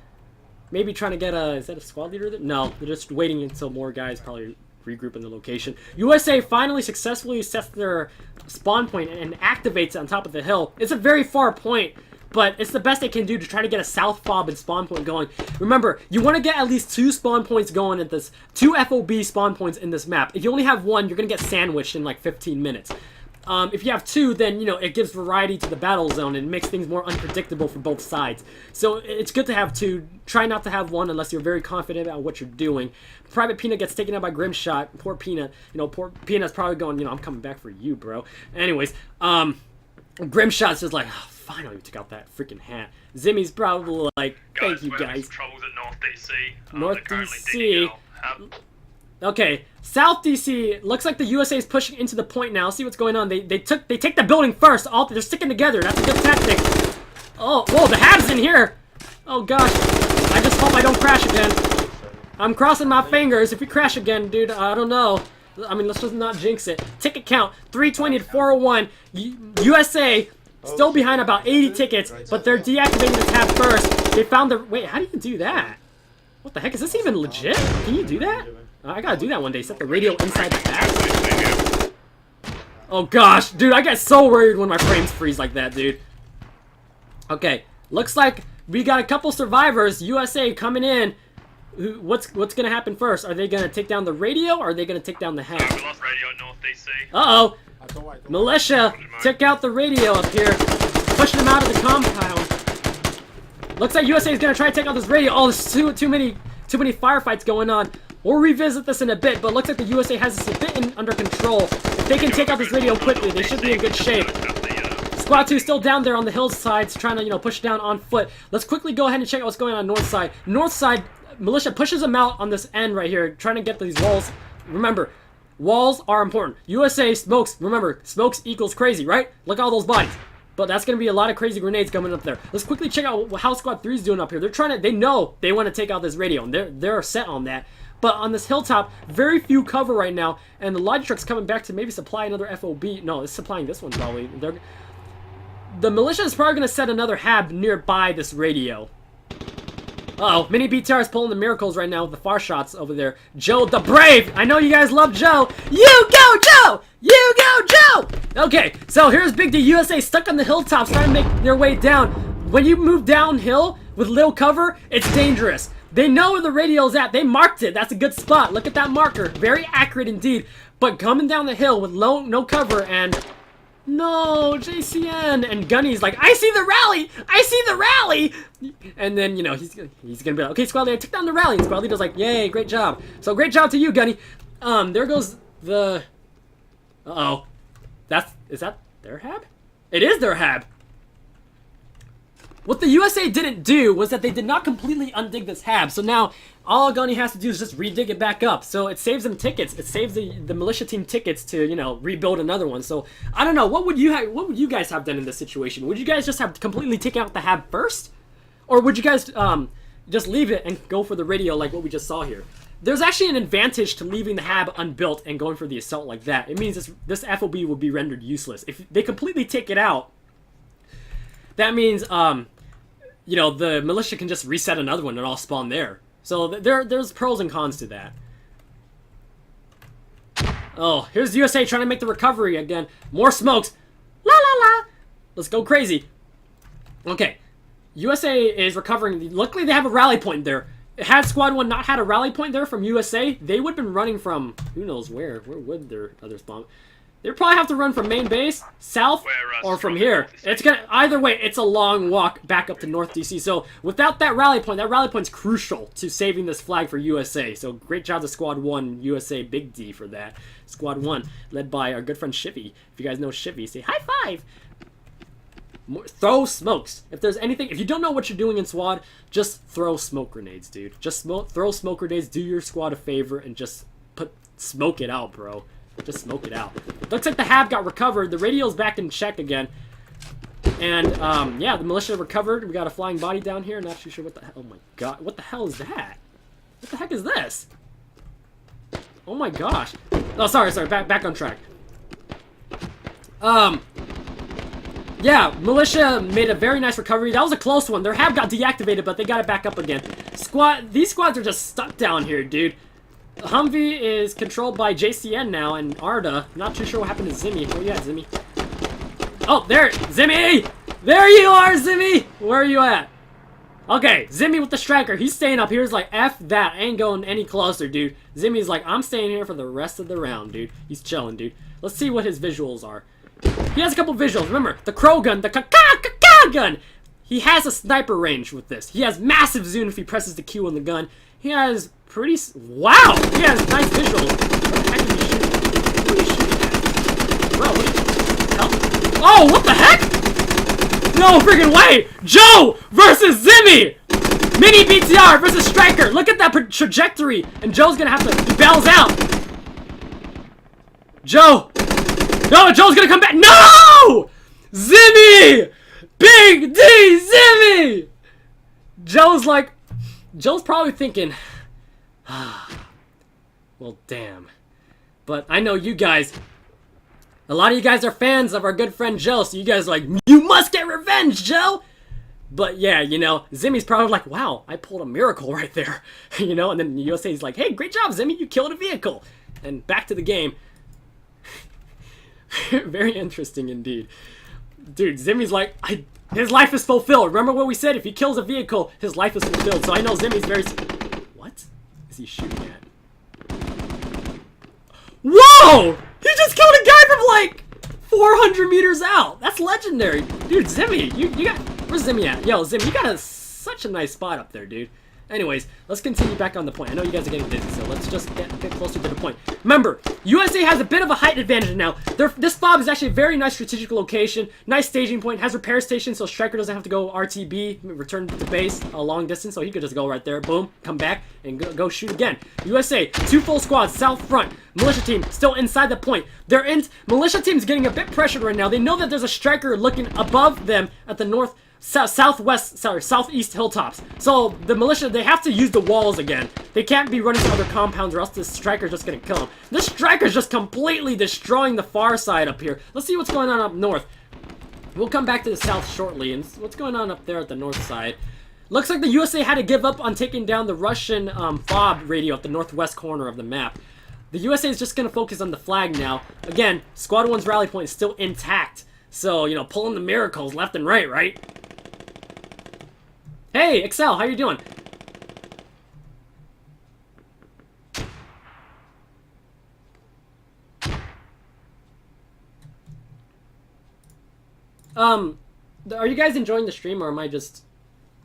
Maybe trying to get a, is that a squad leader? No, they're just waiting until more guys probably regroup in the location. USA finally successfully sets their spawn point and activates it on top of the hill. It's a very far point, but it's the best they can do to try to get a south fob and spawn point going. Remember, you want to get at least 2 spawn points going at this, 2 FOB spawn points in this map. If you only have 1, you're going to get sandwiched in like 15 minutes. If you have 2, then, you know, it gives variety to the battle zone and makes things more unpredictable for both sides. So it's good to have 2. Try not to have 1 unless you're very confident about what you're doing. Private Peanut gets taken out by Grimshot. Poor Peanut. You know, poor Peanut's probably going, you know, I'm coming back for you, bro. Anyways, Grimshot's just like, oh, finally we took out that freaking hat. Zimmy's probably like, thank you guys. Troubles at North DC. North DC. Okay, South DC, looks like the USA is pushing into the point now. See what's going on. They take the building first. They're sticking together. That's a good tactic. Oh, whoa, the Hab's in here. Oh gosh, I just hope I don't crash again. I'm crossing my fingers. If we crash again, dude, I don't know. I mean, let's just not jinx it. Ticket count 320 to 401. USA still behind about 80 tickets, but they're deactivating the tab first. They found the. Wait, how do you do that? What the heck? Is this even legit? Can you do that? I gotta do that one day. Set the radio inside the tab. Oh gosh, dude, I get so worried when my frames freeze like that, dude. Okay, looks like we got a couple survivors. USA coming in. What's gonna happen first? Are they gonna take down the radio, or are they gonna take down the hab? We lost radio north DC. Uh-oh. Militia took out the radio up here, pushing them out of the compound. Looks like USA is gonna try to take out this radio. Oh, there's too many firefights going on. We'll revisit this in a bit, but looks like the USA has this a bit under control. If they can take out this radio quickly, they should be in good shape. Squad 2 still down there on the hillsides, trying to, push down on foot. Let's quickly go ahead and check out what's going on north side. North side, militia pushes them out on this end right here, trying to get these walls. Remember, walls are important. USA smokes. Remember, smokes equals crazy, right? Look at all those bodies. But that's going to be a lot of crazy grenades coming up there. Let's quickly check out how Squad 3 is doing up here. They know they want to take out this radio, and they're set on that. But on this hilltop, very few cover right now, and the Logitruck's coming back to maybe supply another FOB. No, it's supplying this one probably. The militia is probably going to set another hab nearby this radio. Uh-oh, Mini BTR is pulling the miracles right now with the far shots over there. Joe the Brave! I know you guys love Joe! You go, Joe! You go, Joe! Okay, so here's BigD USA stuck on the hilltops trying to make their way down. When you move downhill with little cover, it's dangerous. They know where the radio's at. They marked it. That's a good spot. Look at that marker. Very accurate indeed. But coming down the hill with no cover and... No, JCN! And Gunny's like, I see the rally! I see the rally! And then, he's gonna be like, okay, Squad Leader, I took down the rally. And Squad Leader's like, yay, great job. So great job to you, Gunny. There goes the... Uh-oh. Is that their hab? It is their hab! What the USA didn't do was that they did not completely undig this hab. So now, all Gunny has to do is just redig it back up. So it saves them tickets. It saves the militia team tickets to, rebuild another one. So, I don't know. What would you guys have done in this situation? Would you guys just have completely taken out the hab first? Or would you guys just leave it and go for the radio like what we just saw here? There's actually an advantage to leaving the hab unbuilt and going for the assault like that. It means this FOB will be rendered useless. If they completely take it out, that means, the militia can just reset another one and all spawn there. So there's pros and cons to that. Oh, here's the USA trying to make the recovery again. More smokes. La la la. Let's go crazy. Okay. USA is recovering. Luckily, they have a rally point there. Had Squad 1 not had a rally point there from USA, they would have been running from who knows where. Where would their other spawn? They'd probably have to run from main base, south, or from here. It's gonna either way. It's a long walk back up to North DC. So without that rally point's crucial to saving this flag for USA. So great job to Squad 1 USA BigD for that. Squad 1 led by our good friend Shivy. If you guys know Shivy, say high five. Throw smokes. If there's anything, if you don't know what you're doing in SWAT, just throw smoke grenades, dude. Just throw smoke grenades. Do your squad a favor and just smoke it out, bro. Just smoke it out. Looks like the hab got recovered. The radio's back in check again. And, yeah, the militia recovered. We got a flying body down here. Not too sure what the hell. Oh, my God. What the hell is that? What the heck is this? Oh, my gosh. Oh, sorry. Back on track. Yeah, militia made a very nice recovery. That was a close one. Their hab got deactivated, but they got it back up again. These squads are just stuck down here, dude. Humvee is controlled by JCN now and Arda. Not too sure what happened to Zimmy. Where you at, Zimmy? Oh, there! Zimmy! There you are, Zimmy! Where are you at? Okay, Zimmy with the striker. He's staying up here. He's like, F that. I ain't going any closer, dude. Zimmy's like, I'm staying here for the rest of the round, dude. He's chilling, dude. Let's see what his visuals are. He has a couple visuals. Remember, the crow gun, the ka-ka gun. He has a sniper range with this. He has massive zoom if he presses the Q on the gun. He has wow! He has nice visuals. What the heck is he shooting? What are you shooting at? Bro, what the hell? Oh, what the heck? No freaking way! Joe versus Zimmy! Mini BTR versus Striker. Look at that trajectory. And Joe's gonna have to... He bails out. Joe! No, Joe's gonna come back. No! Zimmy! BigD Zimmy! Joe's probably thinking, well, damn. But I know you guys, a lot of you guys are fans of our good friend Joe, so you guys are like, you must get revenge, Joe! But yeah, you know, Zimmy's probably like, wow, I pulled a miracle right there. You know, and then USA's like, hey, great job, Zimmy, you killed a vehicle. And back to the game. Very interesting indeed. Dude, Zimmy's like, his life is fulfilled. Remember what we said? If he kills a vehicle, his life is fulfilled. So I know Zimmy's very... What is he shooting at? Whoa! He just killed a guy from like 400 meters out. That's legendary. Dude, Zimmy, you got... Where's Zimmy at? Yo, Zimmy, you got such a nice spot up there, dude. Anyways, let's continue back on the point. I know you guys are getting busy, so let's just get closer to the point. Remember, USA has a bit of a height advantage now. This fob is actually a very nice strategic location, nice staging point, has repair station, so Striker doesn't have to go RTB, return to base a long distance, so he could just go right there, boom, come back, and go shoot again. USA, 2 full squads, south front. Militia team still inside the point. Militia team's getting a bit pressured right now. They know that there's a Striker looking above them at the southeast hilltops. So the militia, they have to use the walls again. They can't be running to other compounds or else this Striker's just gonna kill them. This Striker's just completely destroying the far side up here. Let's see what's going on up north. We'll come back to the south shortly. And what's going on up there at the north side? Looks like the USA had to give up on taking down the Russian FOB radio at the northwest corner of the map. The USA is just gonna focus on the flag now. Again, Squad 1's rally point is still intact. So, you know, pulling the miracles left and right? Hey, Excel, how you doing? Are you guys enjoying the stream, or am I just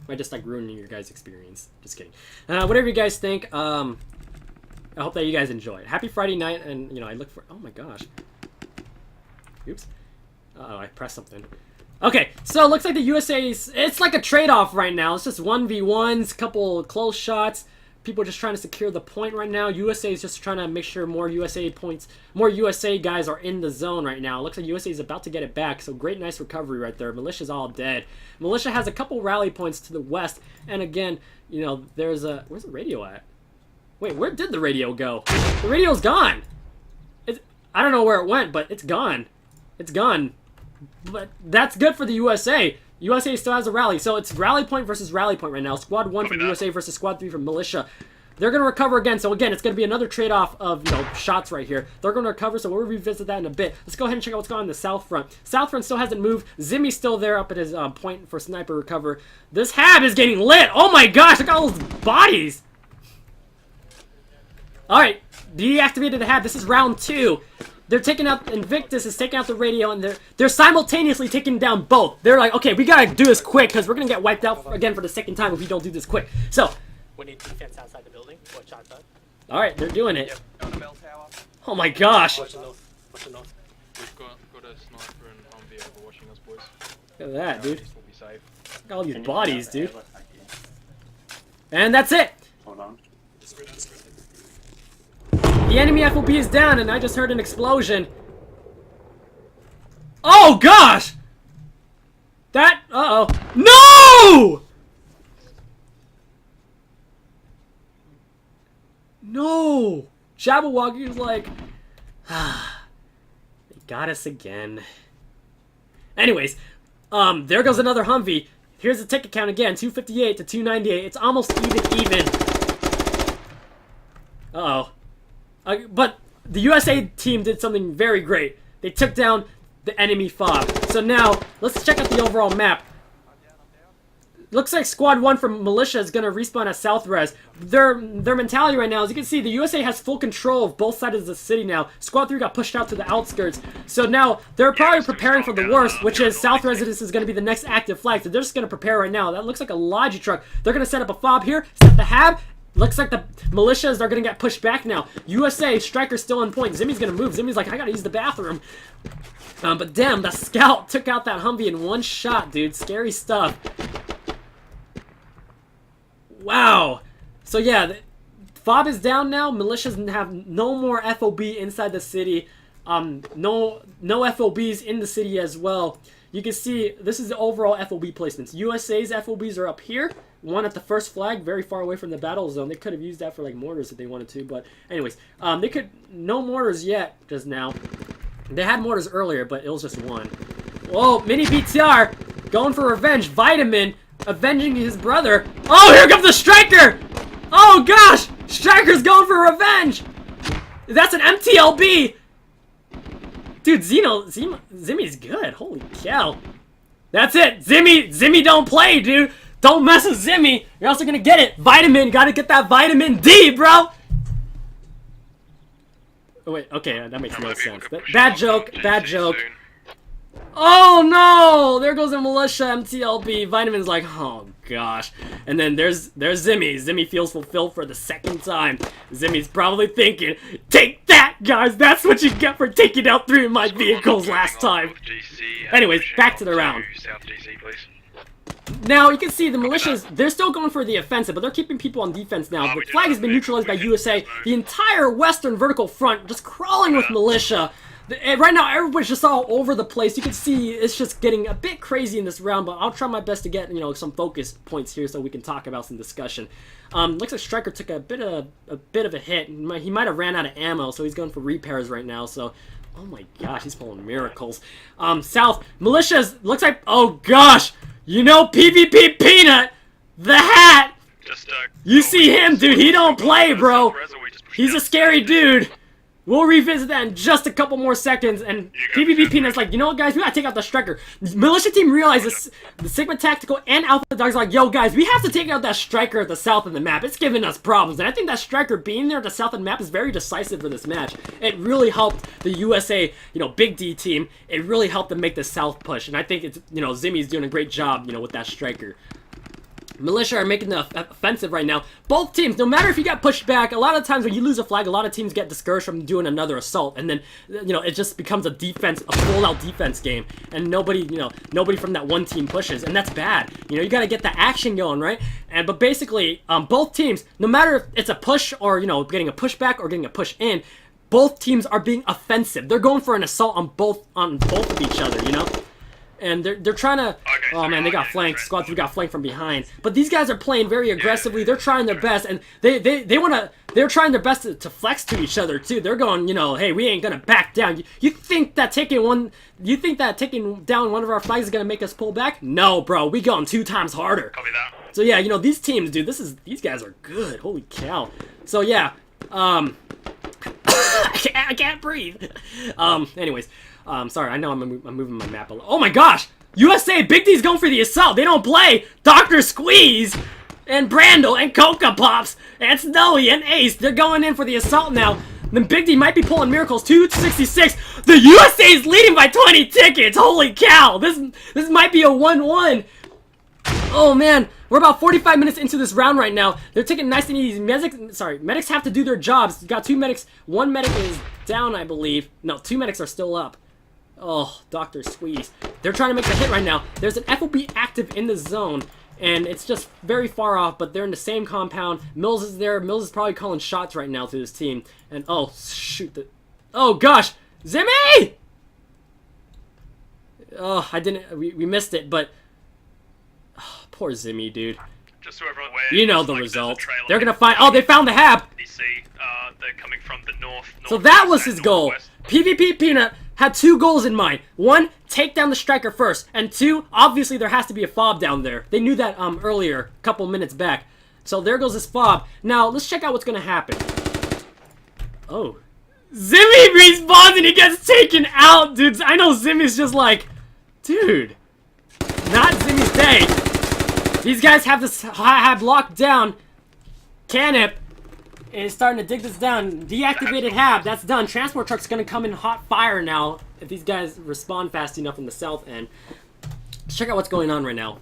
like ruining your guys' experience? Just kidding. Whatever you guys think. I hope that you guys enjoy it. Happy Friday night, and you know, I look for. Oh my gosh. Oops. Uh-oh, I pressed something. Okay, so it looks like the USA's... It's like a trade-off right now. It's just 1v1s, couple close shots. People are just trying to secure the point right now. USA is just trying to make sure more USA points, more USA guys are in the zone right now. It looks like USA is about to get it back, so great, nice recovery right there. Militia's all dead. Militia has a couple rally points to the west, and again, you know, there's a... Where's the radio at? Wait, where did the radio go? The radio's gone! I don't know where it went, but it's gone. It's gone. But that's good for the USA. USA still has a rally. So it's rally point versus rally point right now. Squad 1 from USA versus Squad 3 from Militia. They're going to recover again. So again, it's going to be another trade-off of, you know, shots right here. They're going to recover, so we'll revisit that in a bit. Let's go ahead and check out what's going on in the south front. South front still hasn't moved. Zimmy's still there up at his point for sniper recover. This hab is getting lit. Oh my gosh, look at all those bodies. Alright, deactivated the hab. This is round 2. They're taking out, Invictus is taking out the radio, and they're simultaneously taking down both. They're like, okay, we gotta do this quick, because we're gonna get wiped out again for the second time if we don't do this quick. So, we need defense outside the building. Watch out, though. Alright, they're doing it. Yep, on the bell tower. Oh my gosh! Watch the north. Watch the north. We've got a sniper and Humvee overwatching us, boys. Look at that, dude. We'll be safe. Look at all these bodies, dude. And that's it! Hold on. The enemy FOB is down, and I just heard an explosion. Oh gosh! That, uh-oh. No! No! Jabberwocky was like, they got us again. Anyways, there goes another Humvee. Here's the ticket count again, 258 to 298. It's almost even. Uh-oh. But the USA team did something very great. They took down the enemy FOB. So now, let's check out the overall map. Looks like Squad 1 from Militia is going to respawn at South Res. Their mentality right now, as you can see, the USA has full control of both sides of the city now. Squad 3 got pushed out to the outskirts. So now, they're probably preparing for the worst, which is South Residence is going to be the next active flag. So they're just going to prepare right now. That looks like a Logi truck. They're going to set up a FOB here, set the hab. Looks like the militias are going to get pushed back now. USA, Striker's still on point. Zimmy's going to move. Zimmy's like, I got to use the bathroom. But damn, the scout took out that Humvee in one shot, dude. Scary stuff. Wow. So yeah, FOB is down now. Militias have no more FOB inside the city. No FOBs in the city as well. You can see this is the overall FOB placements. USA's FOBs are up here. One at the first flag, very far away from the battle zone. They could have used that for like mortars if they wanted to, but anyways, they could no mortars yet just now. They had mortars earlier, but it was just one. Whoa, mini BTR going for revenge. Vitamin avenging his brother. Oh, here comes the striker! Oh gosh, striker's going for revenge. That's an MTLB. Dude, Zimmy's good. Holy cow. That's it. Zimmy don't play, dude. Don't mess with Zimmy. You're also gonna get it. Vitamin, gotta get that vitamin D, bro. Oh, wait, okay, that makes no sense. Bad joke, bad joke. Oh no! There goes a militia MTLB. Vitamin's like, oh gosh. And then there's Zimmy. Zimmy feels fulfilled for the second time. Zimmy's probably thinking, take that, guys! That's what you get for taking out 3 of my vehicles last time. Anyways, back to the round. Now, you can see the militias, they're still going for the offensive, but they're keeping people on defense now. The flag has been neutralized by USA. The entire western vertical front just crawling with militia. Right now, everybody's just all over the place. You can see it's just getting a bit crazy in this round, but I'll try my best to get, you know, some focus points here so we can talk about some discussion. Looks like Striker took a bit of a hit. He might have ran out of ammo, so he's going for repairs right now. So, oh my gosh, he's pulling miracles. South militias looks like, oh gosh, you know PvP Peanut, the hat. You see him, dude? He don't play, bro. He's a scary dude. We'll revisit that in just a couple more seconds, and PvP Peanut's like, you know what, guys, we gotta take out the striker. The militia team realizes the Sigma Tactical and Alpha Dogs are like, yo, guys, we have to take out that striker at the south of the map. It's giving us problems, and I think that striker being there at the south of the map is very decisive for this match. It really helped the USA, you know, Big D team. It really helped them make the south push, and I think it's, you know, Zimmy's doing a great job, you know, with that striker. Militia are making the offensive right now. Both teams, no matter if you got pushed back, a lot of times when you lose a flag, a lot of teams get discouraged from doing another assault, and then, you know, it just becomes a full-out defense game, and nobody from that one team pushes, and that's bad. You know, you gotta get the action going, right? But basically, both teams, no matter if it's a push or, you know, getting a pushback or getting a push in, both teams are being offensive. They're going for an assault on both of each other, you know? And they're trying to, oh man, they got flanked. Squad 3 got flanked from behind. But these guys are playing very aggressively. They're trying their best, and they're trying their best to flex to each other too. They're going, you know, hey, we ain't gonna back down. You think that taking down one of our flags is gonna make us pull back? No, bro, we going 2 times harder. Copy that. So yeah, you know, these teams, dude, these guys are good. Holy cow. So yeah, I can't breathe. Anyways. Sorry, I know I'm moving my map a little. Oh my gosh! USA, Big D's going for the assault. They don't play. Dr. Squeeze and Brandel and Coca Pops and Snowy and Ace. They're going in for the assault now. Then Big D might be pulling miracles. 266. The USA is leading by 20 tickets. Holy cow! This might be a 1-1. Oh man, we're about 45 minutes into this round right now. They're taking nice and easy. Medics have to do their jobs. Got 2 medics. 1 medic is down, I believe. No, 2 medics are still up. Oh, Dr. Squeeze. They're trying to make the hit right now. There's an FOB active in the zone, and it's just very far off, but they're in the same compound. Mills is there. Mills is probably calling shots right now to his team. And, oh, shoot. Oh, gosh. Zimmy! Oh, we missed it, but... Oh, poor Zimmy, dude. Just so everyone aware, you know the result. They're gonna find... Oh, they found the hab! They're coming from the north. So that was his goal. PvP Peanut had 2 goals in mind. 1, take down the striker first. And 2, obviously there has to be a fob down there. They knew that earlier, a couple minutes back. So there goes this fob. Now, let's check out what's going to happen. Oh. Zimmy respawns and he gets taken out, dude. I know Zimmy's just like, dude, not Zimmy's day. These guys have this locked down. Canip is starting to dig this down. Deactivated hab. That's done. Transport truck's gonna come in hot fire now if these guys respond fast enough in the south end. Let's check out what's going on right now.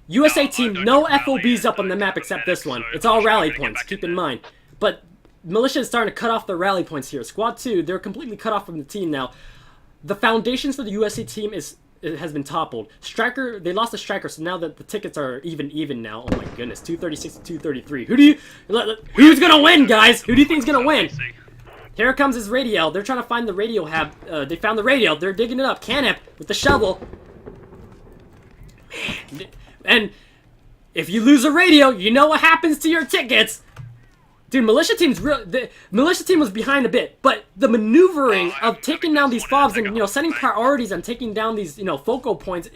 USA team, no FOBs up on the map except this one. It's all rally points, keep in mind. But militia is starting to cut off their rally points here. Squad 2, they're completely cut off from the team now. The foundations for the USA team has been toppled. Striker, they lost a striker, so now that the tickets are even now. Oh my goodness, 236 to 233. Who's gonna win, guys? Who do you think's gonna win? Here comes his radio. They're trying to find the radio hab. They found the radio. They're digging it up. Canip with the shovel. Man. And if you lose a radio, you know what happens to your tickets. Dude, militia team's the militia team was behind a bit, but the maneuvering of taking down these fobs and, you know, setting priorities and taking down these, you know, focal points,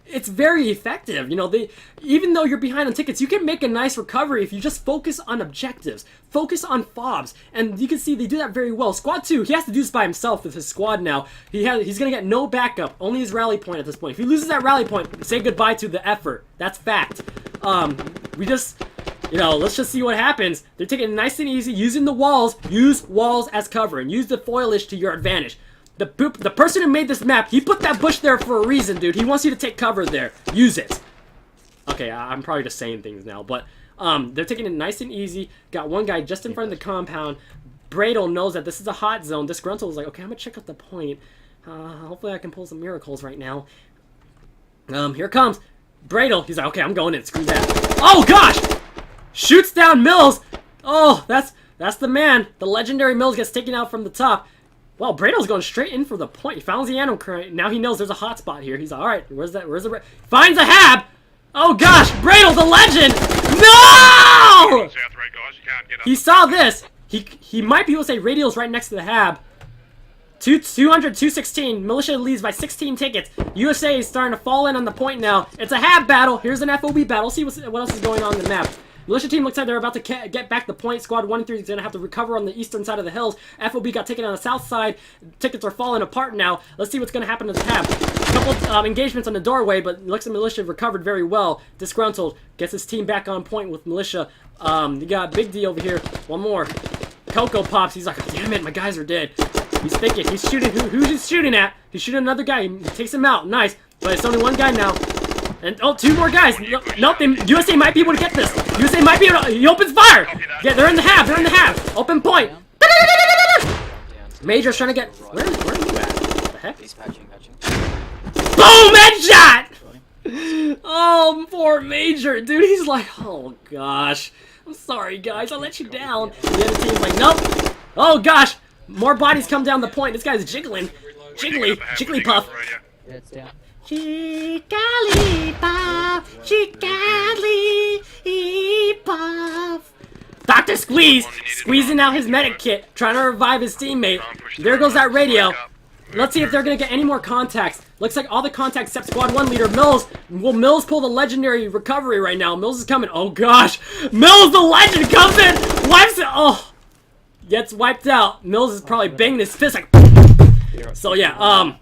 it's very effective. You know, even though you're behind on tickets, you can make a nice recovery if you just focus on objectives, focus on fobs, and you can see they do that very well. Squad 2, he has to do this by himself with his squad now. He's gonna get no backup, only his rally point at this point. If he loses that rally point, say goodbye to the effort. That's fact. You know, let's just see what happens. They're taking it nice and easy, using the walls. Use walls as cover, and use the foliage to your advantage. The person who made this map, he put that bush there for a reason, dude. He wants you to take cover there. Use it. Okay, I'm probably just saying things now, but they're taking it nice and easy. Got one guy just in front of the compound. Bradle knows that this is a hot zone. Disgruntled is like, okay, I'm gonna check out the point. Hopefully I can pull some miracles right now. Here comes Bradle. He's like, okay, I'm going in. Screw that. Oh gosh! Shoots down Mills. Oh, that's the man. The legendary Mills gets taken out from the top. Well, Bradle's going straight in for the point. He found the animal current. Now he knows there's a hot spot here. He's like, all right, where's the finds a hab. Oh gosh, Bradle the legend. No! He saw this. He might be able to say radial's right next to the hab. 216. Militia leads by 16 tickets. USA is starting to fall in on the point now. It's a hab battle. Here's an FOB battle. See what else is going on in the map. Militia team looks like they're about to get back the point. Squad 1 and 3 is going to have to recover on the eastern side of the hills. FOB got taken on the south side. Tickets are falling apart now. Let's see what's going to happen to the tab. A couple engagements on the doorway, but looks like Militia recovered very well. Disgruntled gets his team back on point with Militia. You got BigD over here. One more. Coco pops. He's like, oh, damn it, my guys are dead. He's thinking. He's shooting. Who's he shooting at? He's shooting another guy. He takes him out. Nice. But it's only one guy now. And, oh, two more guys. Nope, USA might be able to get this. USA might be able to. He opens fire. Yeah, they're in the half. They're in the half. Open point. Major's trying to get. Where are you at? What the heck? He's patching. Boom! Headshot! Oh, poor Major. Dude, he's like, oh, gosh. I'm sorry, guys. I let you down. The other team's like, nope. Oh, gosh. More bodies come down the point. This guy's jiggling. Jigglypuff. Yeah, it's down. Jigglypuff. Dr. Squeeze squeezing out his medic kit, trying to revive his teammate. There goes that radio. Let's see if they're gonna get any more contacts. Looks like all the contacts except Squad 1 leader Mills. Will Mills pull the legendary recovery right now? Mills is coming. Oh gosh, Mills the legend comes in, wipes it. Oh, gets wiped out. Mills is probably banging his fist like. So yeah,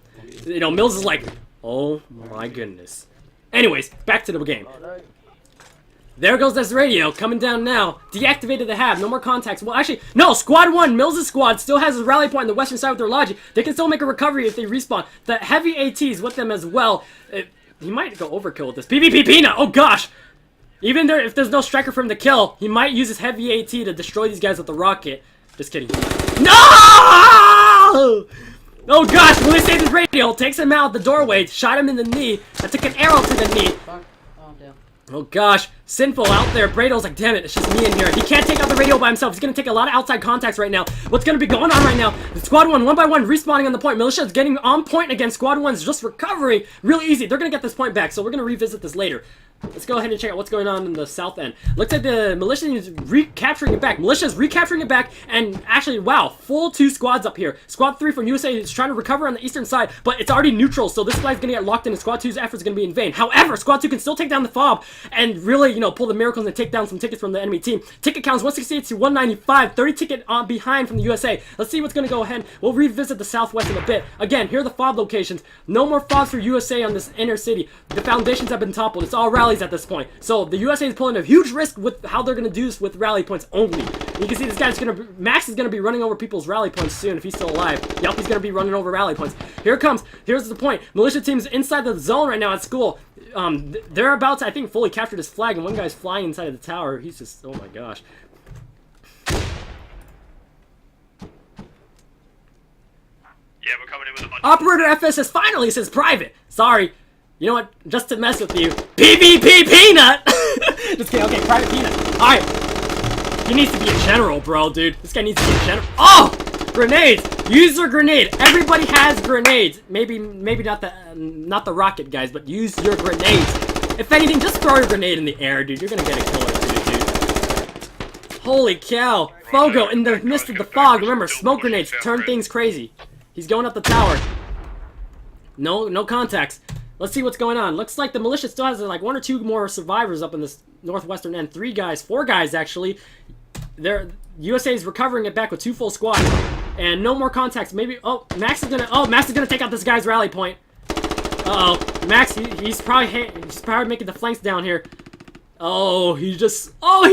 you know, Mills is like, oh my goodness. Anyways, back to the game. There goes this radio, coming down now. Deactivated the hab, no more contacts. Well, actually, no, Squad 1, Mills' squad, still has his rally point on the western side with their logic. They can still make a recovery if they respawn. The heavy AT's with them as well. He might go overkill with this. PvP Peanut, oh gosh! Even there, if there's no striker for him to kill, he might use his heavy AT to destroy these guys with the rocket. Just kidding. No! Oh gosh, when they save his radio, takes him out the doorway, shot him in the knee, and took an arrow to the knee. Oh gosh, Sinful out there. Bradle's like, damn it, it's just me in here. He can't take out the radio by himself. He's gonna take a lot of outside contacts right now. What's gonna be going on right now? The Squad 1, one by one, respawning on the point. Militia is getting on point against Squad 1's just recovering. Really easy. They're gonna get this point back, so we're gonna revisit this later. Let's go ahead and check out what's going on in the south end. Looks like the militia is recapturing it back. Militia is recapturing it back, and actually, wow, full 2 squads up here. Squad 3 from USA is trying to recover on the eastern side, but it's already neutral, so this guy's gonna get locked in, and Squad 2's efforts are gonna be in vain. However, Squad 2 can still take down the fob and really, you know, pull the miracles and take down some tickets from the enemy team. Ticket counts 168 to 195, 30 ticket on behind from the USA. Let's see what's gonna go ahead. We'll revisit the southwest in a bit. Again, here are the fob locations. No more fobs for USA on this inner city. The foundations have been toppled. It's all rallies at this point. So the USA is pulling a huge risk with how they're gonna do this with rally points only. You can see this guy's Max is gonna be running over people's rally points soon if he's still alive. Yup, he's gonna be running over rally points. Here it comes. Here's the point. Militia team's inside the zone right now at school. They're about to, I think, fully capture this flag, and one guy's flying inside of the tower. He's just, oh my gosh. Yeah, we're coming in with a bunch. Operator FSS finally says private. Sorry. You know what? Just to mess with you. PvP Peanut! Just kidding. Okay, private Peanut. Alright. He needs to be a general, bro, dude. This guy needs to be a general. Oh! Grenades! Use your grenade! Everybody has grenades! Maybe not the rocket guys, but use your grenades. If anything, just throw your grenade in the air, dude. You're gonna get a kill or two, dude. Holy cow! Fogo in the midst of the fog. Remember, smoke grenades turn things crazy. He's going up the tower. No contacts. Let's see what's going on. Looks like the militia still has like 1 or 2 more survivors up in this northwestern end. 4 guys actually. USA is recovering it back with 2 full squads. And no more contacts. Maybe. Oh, Max is gonna take out this guy's rally point. Uh oh, Max. He's probably making the flanks down here. Oh, he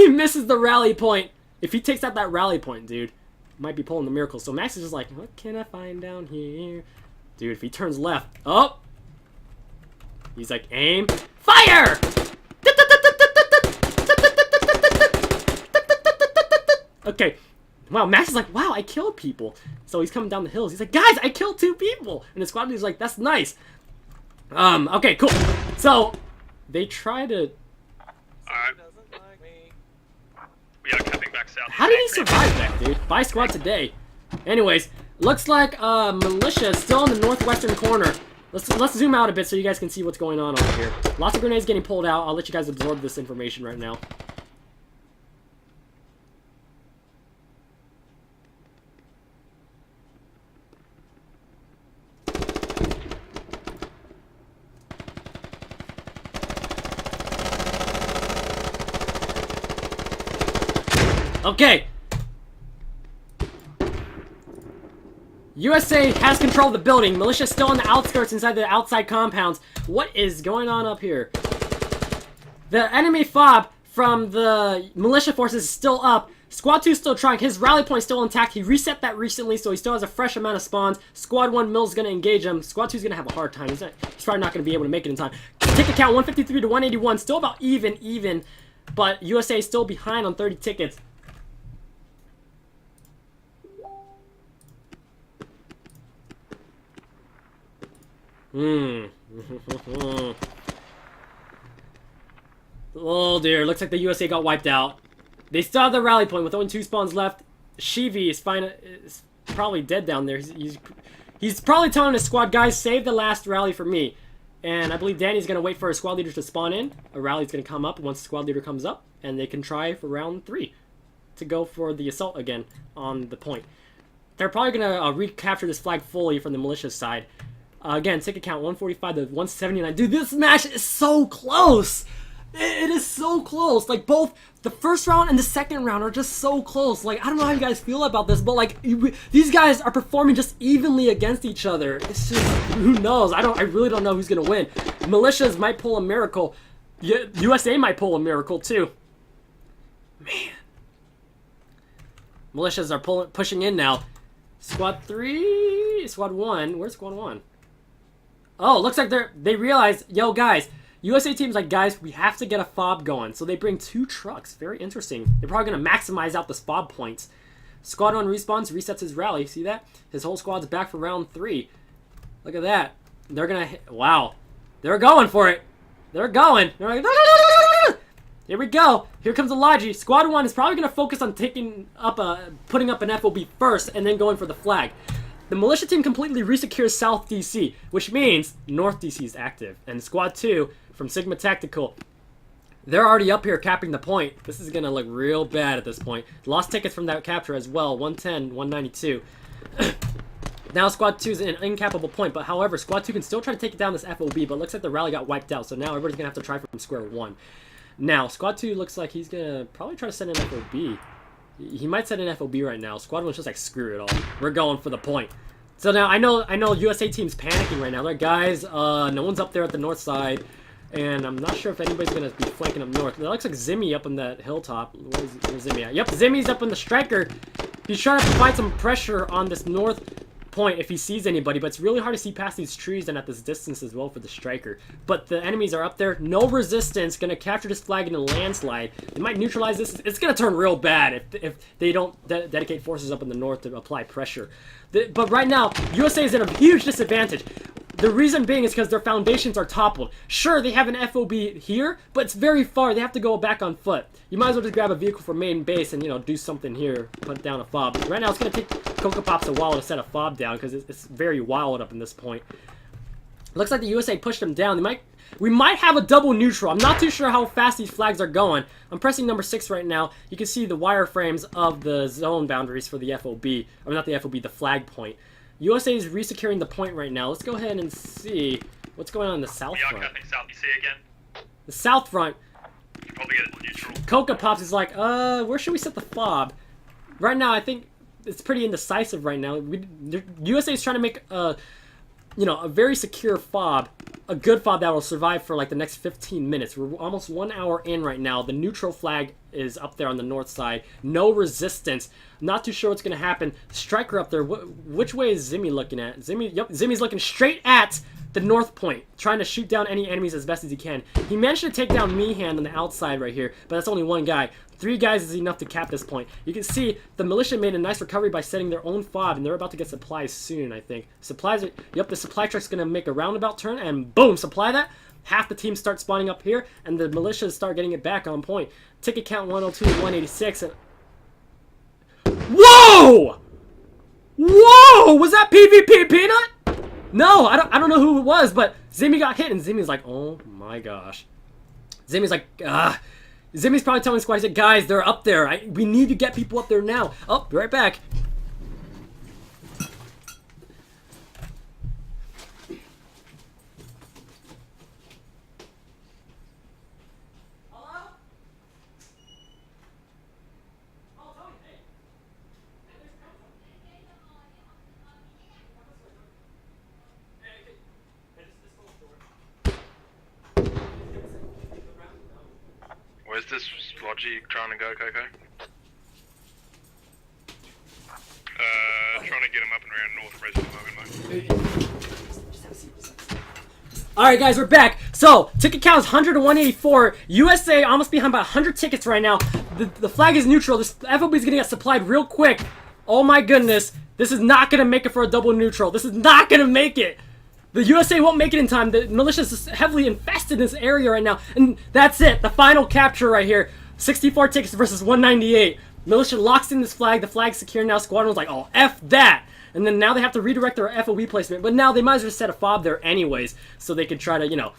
misses the rally point. If he takes out that rally point, dude, might be pulling the miracle. So Max is just like, what can I find down here, dude? If he turns left, oh, he's like, aim, fire. Okay. Wow, Max is like, wow, I killed people. So he's coming down the hills. He's like, guys, I killed 2 people. And the squad leader's like, that's nice. Okay, cool. So they try to. We are capping back south. How did he survive that, dude? 5 squads a day. Anyways, looks like militia is still in the northwestern corner. Let's zoom out a bit so you guys can see what's going on over here. Lots of grenades getting pulled out. I'll let you guys absorb this information right now. Okay. USA has control of the building. Militia's still on the outskirts inside the outside compounds. What is going on up here? The enemy fob from the militia forces is still up. Squad 2 is still trying. His rally point is still intact. He reset that recently, so he still has a fresh amount of spawns. Squad 1 Mill's going to engage him. Squad 2 is going to have a hard time. He's probably not going to be able to make it in time. Ticket count 153 to 181. Still about even. But USA is still behind on 30 tickets. Oh dear, looks like the USA got wiped out. They still have the rally point with only 2 spawns left. Shivi is probably dead down there. He's probably telling his squad, guys, save the last rally for me. And I believe Danny's going to wait for his squad leaders to spawn in. A rally's going to come up once the squad leader comes up. And they can try for round 3 to go for the assault again on the point. They're probably going to recapture this flag fully from the militia side. Again, ticket count 145 to 179. Dude, this match is so close. It is so close. Like, both the first round and the second round are just so close. Like, I don't know how you guys feel about this, but like, these guys are performing just evenly against each other. It's just, who knows? I really don't know who's gonna win. Militias might pull a miracle. USA might pull a miracle too. Man, militias are pushing in now. Squad 3, Squad 1. Where's Squad 1? Oh, looks like they realize, yo guys, USA team's like, guys, we have to get a fob going. So they bring 2 trucks. Very interesting. They're probably going to maximize out the fob points. Squad 1 respawns, resets his rally. See that? His whole squad's back for round 3. Look at that. They're going to, wow. They're going for it. They're going. They're like, here we go. Here comes the Logi. Squad 1 is probably going to focus on putting up an FOB first and then going for the flag. The militia team completely resecures South DC, which means North DC is active. And Squad 2 from Sigma Tactical, they're already up here capping the point. This is going to look real bad at this point. Lost tickets from that capture as well, 110, 192. Now Squad 2 is an incappable point, but however, Squad 2 can still try to take down this FOB, but looks like the rally got wiped out, so now everybody's going to have to try from square 1. Now, Squad 2 looks like he's going to probably try to send an FOB. He might set an FOB right now. Squad 1's just like, screw it all. We're going for the point. So now, I know USA team's panicking right now. They're like, guys, no one's up there at the north side. And I'm not sure if anybody's going to be flanking up north. It looks like Zimmy up on that hilltop. Where's Zimmy at? Yep, Zimmy's up on the striker. He's trying to provide some pressure on this north point if he sees anybody, but it's really hard to see past these trees and at this distance as well for the striker. But the enemies are up there, no resistance, gonna capture this flag in a landslide. They might neutralize this. It's gonna turn real bad if they don't dedicate forces up in the north to apply pressure. But right now, USA is at a huge disadvantage. The reason being is because their foundations are toppled. Sure, they have an FOB here, but it's very far. They have to go back on foot. You might as well just grab a vehicle from main base and, you know, do something here. Put down a fob. Right now, it's going to take Cocoa Pops a while to set a fob down because it's very wild up in this point. Looks like the USA pushed them down. We might have a double neutral. I'm not too sure how fast these flags are going. I'm pressing number 6 right now. You can see the wireframes of the zone boundaries for the FOB. Or not the FOB, the flag point. USA is resecuring the point right now. Let's go ahead and see what's going on in the south front. We are cutting south. You see again? The south front. You probably get it neutral. Cocoa Pops is like, where should we set the fob? Right now, I think it's pretty indecisive right now. USA is trying to make a very secure fob. A good fob that will survive for like the next 15 minutes. We're almost 1 hour in right now. The neutral flag is up there on the north side. No resistance. Not too sure what's going to happen. Striker up there. Which way is Zimmy looking at? Zimmy's looking straight at the north point, trying to shoot down any enemies as best as he can. He managed to take down Meehan on the outside right here, but that's only one guy. 3 guys is enough to cap this point. You can see the militia made a nice recovery by setting their own fob, and they're about to get supplies soon, I think. Supplies are... Yep, the supply truck's going to make a roundabout turn, and boom, supply that. Half the team start spawning up here, and the militias start getting it back on point. Ticket count 102 to 186. And... Whoa! Whoa! Was that PvP Peanut? No, I don't know who it was, but Zimmy got hit, and Zimmy's like, oh my gosh. Zimmy's like, Zimmy's probably telling the squad, he said, guys, they're up there. We need to get people up there now. Oh, be right back. Hello? Oh, Tony, hey. Where's this slodgy trying to go, Coco? Trying to get him up and around north res at the moment, mate. Alright guys, we're back. So, ticket count is 100 to 184. USA almost behind by 100 tickets right now. The flag is neutral. This FOB is going to get supplied real quick. Oh my goodness. This is not going to make it for a double neutral. This is not going to make it. The USA won't make it in time. The militia is heavily infested in this area right now. And that's it. The final capture right here. 64 tickets versus 198. Militia locks in this flag. The flag's secure now. Squadron's like, oh, F that. And then now they have to redirect their FOB placement. But now they might as well set a fob there anyways. So they can try to,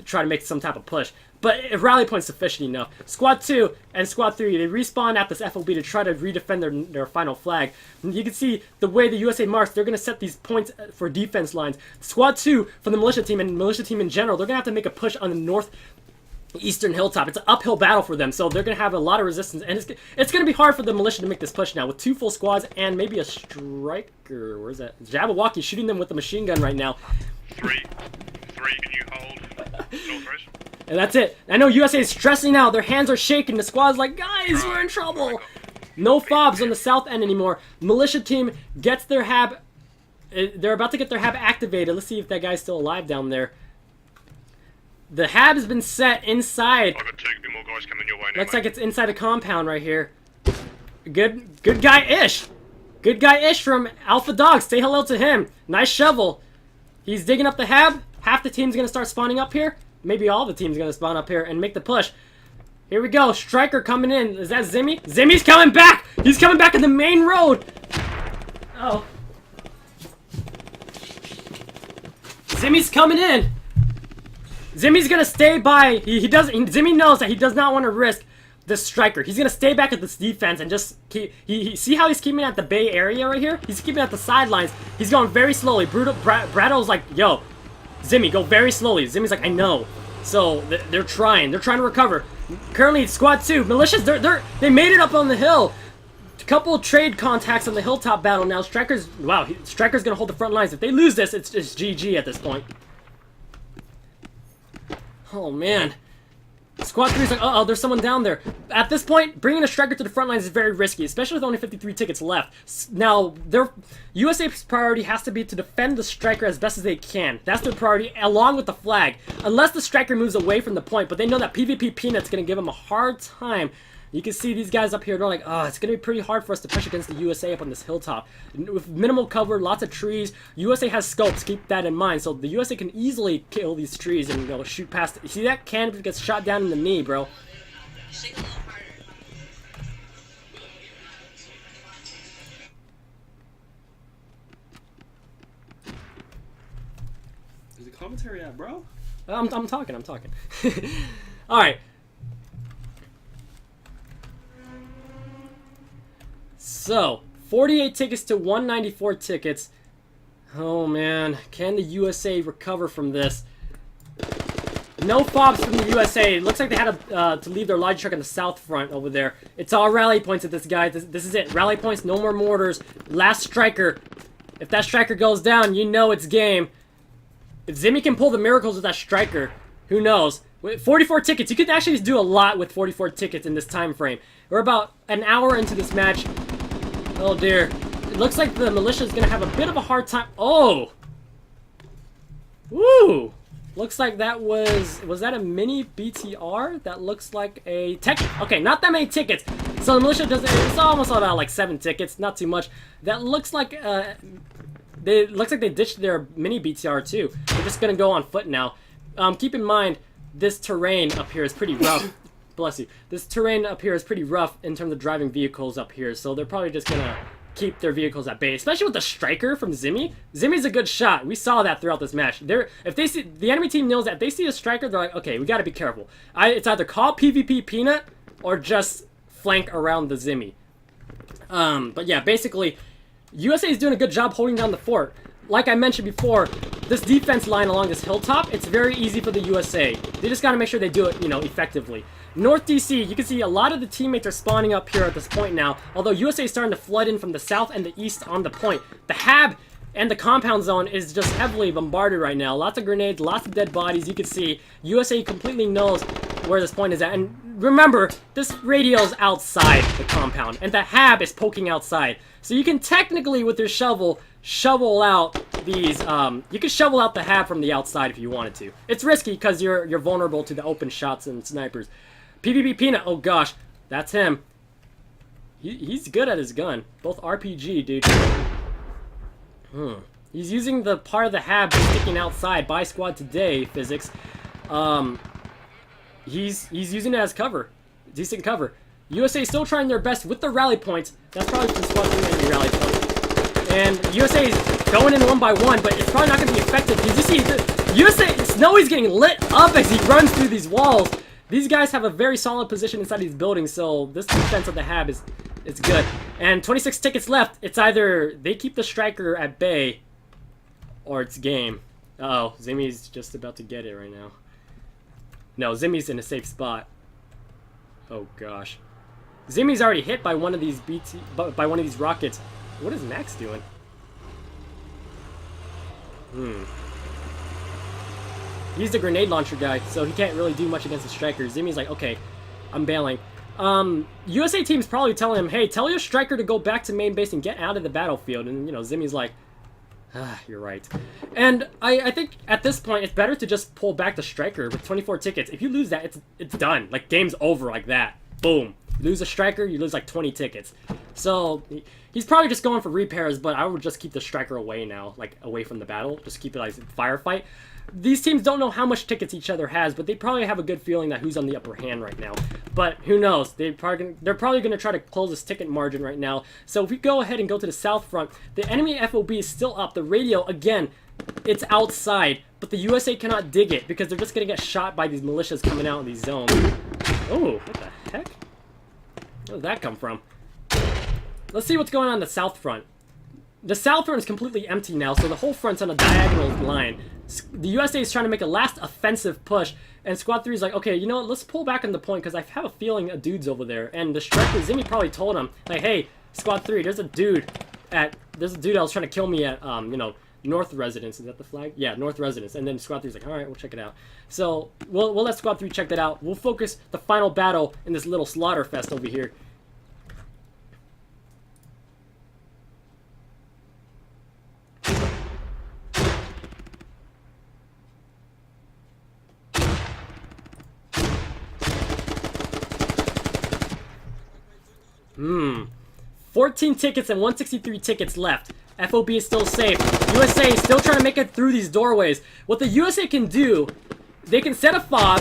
try to make some type of push. But if rally point's sufficient enough. Squad 2 and Squad 3, they respawn at this FOB to try to redefend their final flag. And you can see the way the USA marks, they're going to set these points for defense lines. Squad 2 from the militia team and militia team in general, they're going to have to make a push on the northeastern hilltop. It's an uphill battle for them, so they're going to have a lot of resistance. And it's going to be hard for the militia to make this push now with 2 full squads and maybe a striker. Where's that? Jabberwocky shooting them with a machine gun right now. 3, can you hold north res? And that's it. I know USA is stressing out. Their hands are shaking. The squad's like, guys, we're in trouble. No fobs on the south end anymore. Militia team gets their hab. They're about to get their hab activated. Let's see if that guy's still alive down there. The hab has been set inside. I've got 2 more guys coming your way now. Looks like it's inside a compound right here. Good guy Ish. Good guy Ish from Alpha Dog. Say hello to him. Nice shovel. He's digging up the hab. Half the team's gonna start spawning up here. Maybe all the team's gonna spawn up here and make the push. Here we go. Striker coming in. Is that Zimmy? Zimmy's coming back! He's coming back in the main road! Oh. Zimmy's coming in! Zimmy's gonna stay by. Zimmy knows that he does not want to risk this striker. He's gonna stay back at this defense and just keep. See how he's keeping at the Bay Area right here? He's keeping at the sidelines. He's going very slowly. Brado's like, yo, Zimmy, go very slowly. Zimmy's like, I know. So they're trying. They're trying to recover. Currently, Squad 2 militias. They made it up on the hill. A couple of trade contacts on the hilltop battle now. Striker's gonna hold the front lines. If they lose this, it's just GG at this point. Oh man. Squad 3 is like, uh-oh, there's someone down there. At this point, bringing a striker to the front lines is very risky, especially with only 53 tickets left. Now, USA's priority has to be to defend the striker as best as they can. That's their priority, along with the flag. Unless the striker moves away from the point, but they know that PvP Peanut's going to give them a hard time You can see these guys up here, they're like, oh, it's going to be pretty hard for us to push against the USA up on this hilltop. With minimal cover, lots of trees, USA has scopes, keep that in mind. So the USA can easily kill these trees and, you know, shoot past it. You see that cannon gets shot down in the knee, bro. Is the commentary at, bro? I'm talking. All right. So, 48 tickets to 194 tickets. Oh man, can the USA recover from this? No fobs from the USA. It looks like they had to leave their large truck on the south front over there. It's all rally points at this guy. This is it. Rally points, no more mortars. Last striker. If that striker goes down, you know it's game. If Zimmy can pull the miracles with that striker, who knows? With 44 tickets, you could actually do a lot with 44 tickets in this time frame. We're about an hour into this match. Oh dear. It looks like the militia is going to have a bit of a hard time. Oh! Woo! Looks like that was that a mini BTR? That looks like a tech. Okay, not that many tickets. So the militia does it's almost about like 7 tickets, not too much. That looks like looks like they ditched their mini BTR too. They're just gonna go on foot now. Keep in mind this terrain up here is pretty rough. Bless you. This terrain up here is pretty rough in terms of driving vehicles up here, so they're probably just gonna keep their vehicles at bay, especially with the striker from Zimmy. Zimmy's a good shot. We saw that throughout this match. If they see the enemy team knows that if they see a striker, they're like, okay, we got to be careful. It's either call PvP Peanut or just flank around the Zimmy. But yeah, basically, USA is doing a good job holding down the fort. Like I mentioned before, this defense line along this hilltop, it's very easy for the USA. They just got to make sure they do it, you know, effectively. North DC, you can see a lot of the teammates are spawning up here at this point now, although USA is starting to flood in from the south and the east on the point. The HAB and the compound zone is just heavily bombarded right now. Lots of grenades, lots of dead bodies. You can see USA completely knows where this point is at. And remember, this radio's outside the compound, and the HAB is poking outside. So you can technically, with your shovel out these, you can shovel out the HAB from the outside if you wanted to. It's risky because you're vulnerable to the open shots and snipers. PvP Peanut, oh gosh, that's him. He's good at his gun. Both RPG, dude. He's using the part of the HAB sticking outside. Buy squad today, physics. He's using it as cover. Decent cover. USA is still trying their best with the rally points. That's probably from squad 3 rally points. And USA is going in one by one, but it's probably not going to be effective because you see, the USA, Snowy's getting lit up as he runs through these walls. These guys have a very solid position inside these buildings, so this defense of the HAB is good. And 26 tickets left. It's either they keep the striker at bay, or it's game. Uh-oh, Zimmy's just about to get it right now. No, Zimmy's in a safe spot. Oh gosh, Zimmy's already hit by one of these by one of these rockets. What is Max doing? He's the grenade launcher guy, so he can't really do much against the striker. Zimmy's like, okay, I'm bailing. USA team's probably telling him, hey, tell your striker to go back to main base and get out of the battlefield. And, you know, Zimmy's like, ah, you're right. And I think at this point, it's better to just pull back the striker with 24 tickets. If you lose that, it's done. Like, game's over like that. Boom. You lose a striker, you lose like 20 tickets. So he's probably just going for repairs, but I would just keep the striker away now, like away from the battle. Just keep it like a firefight. These teams don't know how much tickets each other has, but they probably have a good feeling that who's on the upper hand right now. But who knows? They're probably going to try to close this ticket margin right now. So if we go ahead and go to the south front, the enemy FOB is still up. The radio, again, it's outside, but the USA cannot dig it because they're just going to get shot by these militias coming out in these zones. Oh, what the heck? Where did that come from? Let's see what's going on the south front. The south front is completely empty now, so the whole front's on a diagonal line. The USA is trying to make a last offensive push, and Squad 3 is like, okay, you know what, let's pull back on the point, because I have a feeling a dude's over there. And the striker, Zimmy probably told him, like, hey, Squad 3, there's a dude that was trying to kill me at, you know, North Residence. Is that the flag? Yeah, North Residence. And then Squad 3's like, alright, we'll check it out. So, we'll let Squad 3 check that out. We'll focus the final battle in this little slaughter fest over here. 14 tickets and 163 tickets left. FOB is still safe. USA is still trying to make it through these doorways. What the USA can do, they can set a fob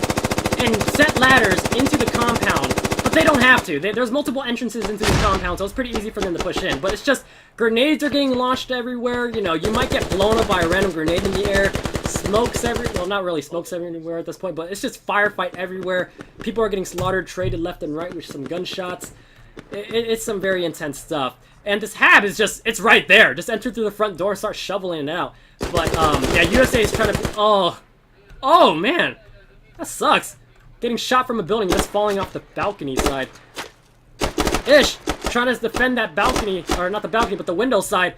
and set ladders into the compound, but they don't have to. There's multiple entrances into the compound, so it's pretty easy for them to push in. But it's just, grenades are getting launched everywhere. You know, you might get blown up by a random grenade in the air. Smokes well, not really smokes everywhere at this point, but it's just firefight everywhere. People are getting slaughtered, traded left and right with some gunshots. It's some very intense stuff. And this hab is just, it's right there. Just enter through the front door and start shoveling it out. But, yeah, USA is trying to, oh, man. That sucks. Getting shot from a building, just falling off the balcony side. Ish, trying to defend that balcony, or not the balcony, but the window side.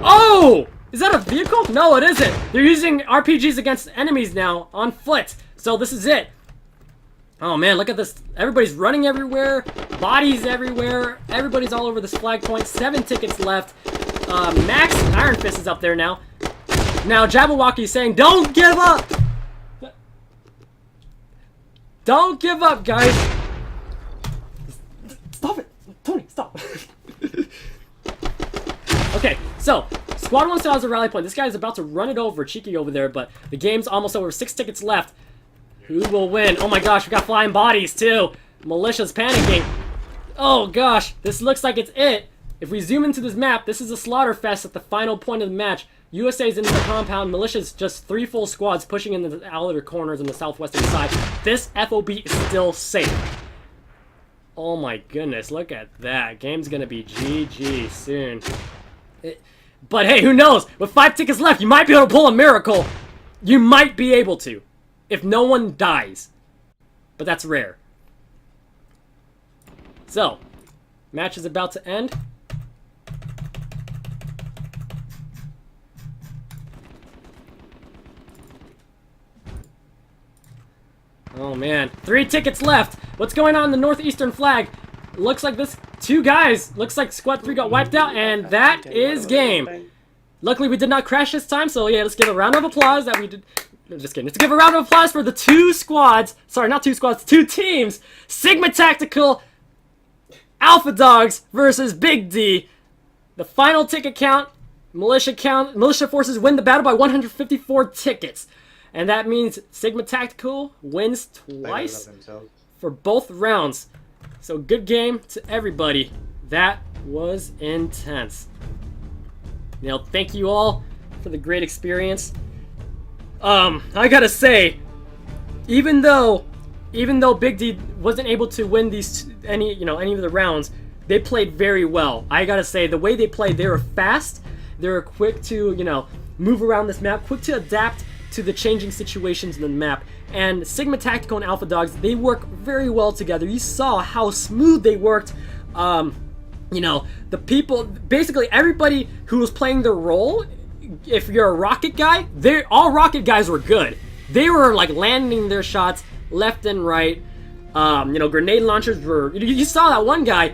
Oh! Is that a vehicle? No, it isn't. They're using RPGs against enemies now, on foot. So this is it. Oh man, look at this. Everybody's running everywhere. Bodies everywhere. Everybody's all over this flag point. 7 tickets left. Max Iron Fist is up there now. Now Jabberwocky is saying, don't give up! Don't give up, guys! Stop it! Tony, stop! Okay, so, Squad 1 still has a rally point. This guy is about to run it over, Cheeky over there, but the game's almost over. 6 tickets left. Who will win? Oh my gosh, we got flying bodies too. Militia's panicking. Oh gosh, this looks like it's it. If we zoom into this map, this is a slaughter fest at the final point of the match. USA's into the compound. Militia's just 3 full squads pushing into the outer corners on the southwestern side. This FOB is still safe. Oh my goodness, look at that. Game's gonna be GG soon. But hey, who knows? With 5 tickets left, you might be able to pull a miracle. You might be able to. If no one dies. But that's rare. So, match is about to end. Oh man, 3 tickets left. What's going on in the northeastern flag? Looks like this 2 guys. Looks like Squad 3 got wiped out, and that is game. Luckily, we did not crash this time, so yeah, let's give a round of applause that we did. I'm just kidding. Let's give a round of applause for the 2 squads. Sorry, not 2 squads, 2 teams. Sigma Tactical, Alpha Dogs versus BigD. The final ticket count, militia forces win the battle by 154 tickets. And that means Sigma Tactical wins twice for both rounds. So good game to everybody. That was intense. Now, thank you all for the great experience. I gotta say, even though BigD wasn't able to win any of the rounds, they played very well. I gotta say, the way they played, they were fast, they were quick to, move around this map, quick to adapt to the changing situations in the map. And Sigma Tactical and Alpha Dogs, they work very well together. You saw how smooth they worked. The people, basically everybody who was playing their role, if you're a rocket guy, all rocket guys were good. They were like landing their shots left and right. Grenade launchers were, you saw that one guy,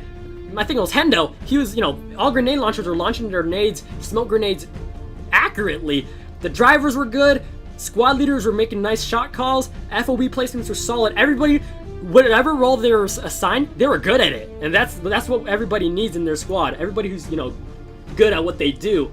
I think it was Hendo, he was, all grenade launchers were launching their grenades, smoke grenades accurately. The drivers were good, squad leaders were making nice shot calls, FOB placements were solid. Everybody, whatever role they were assigned, they were good at it. And that's what everybody needs in their squad. Everybody who's, good at what they do.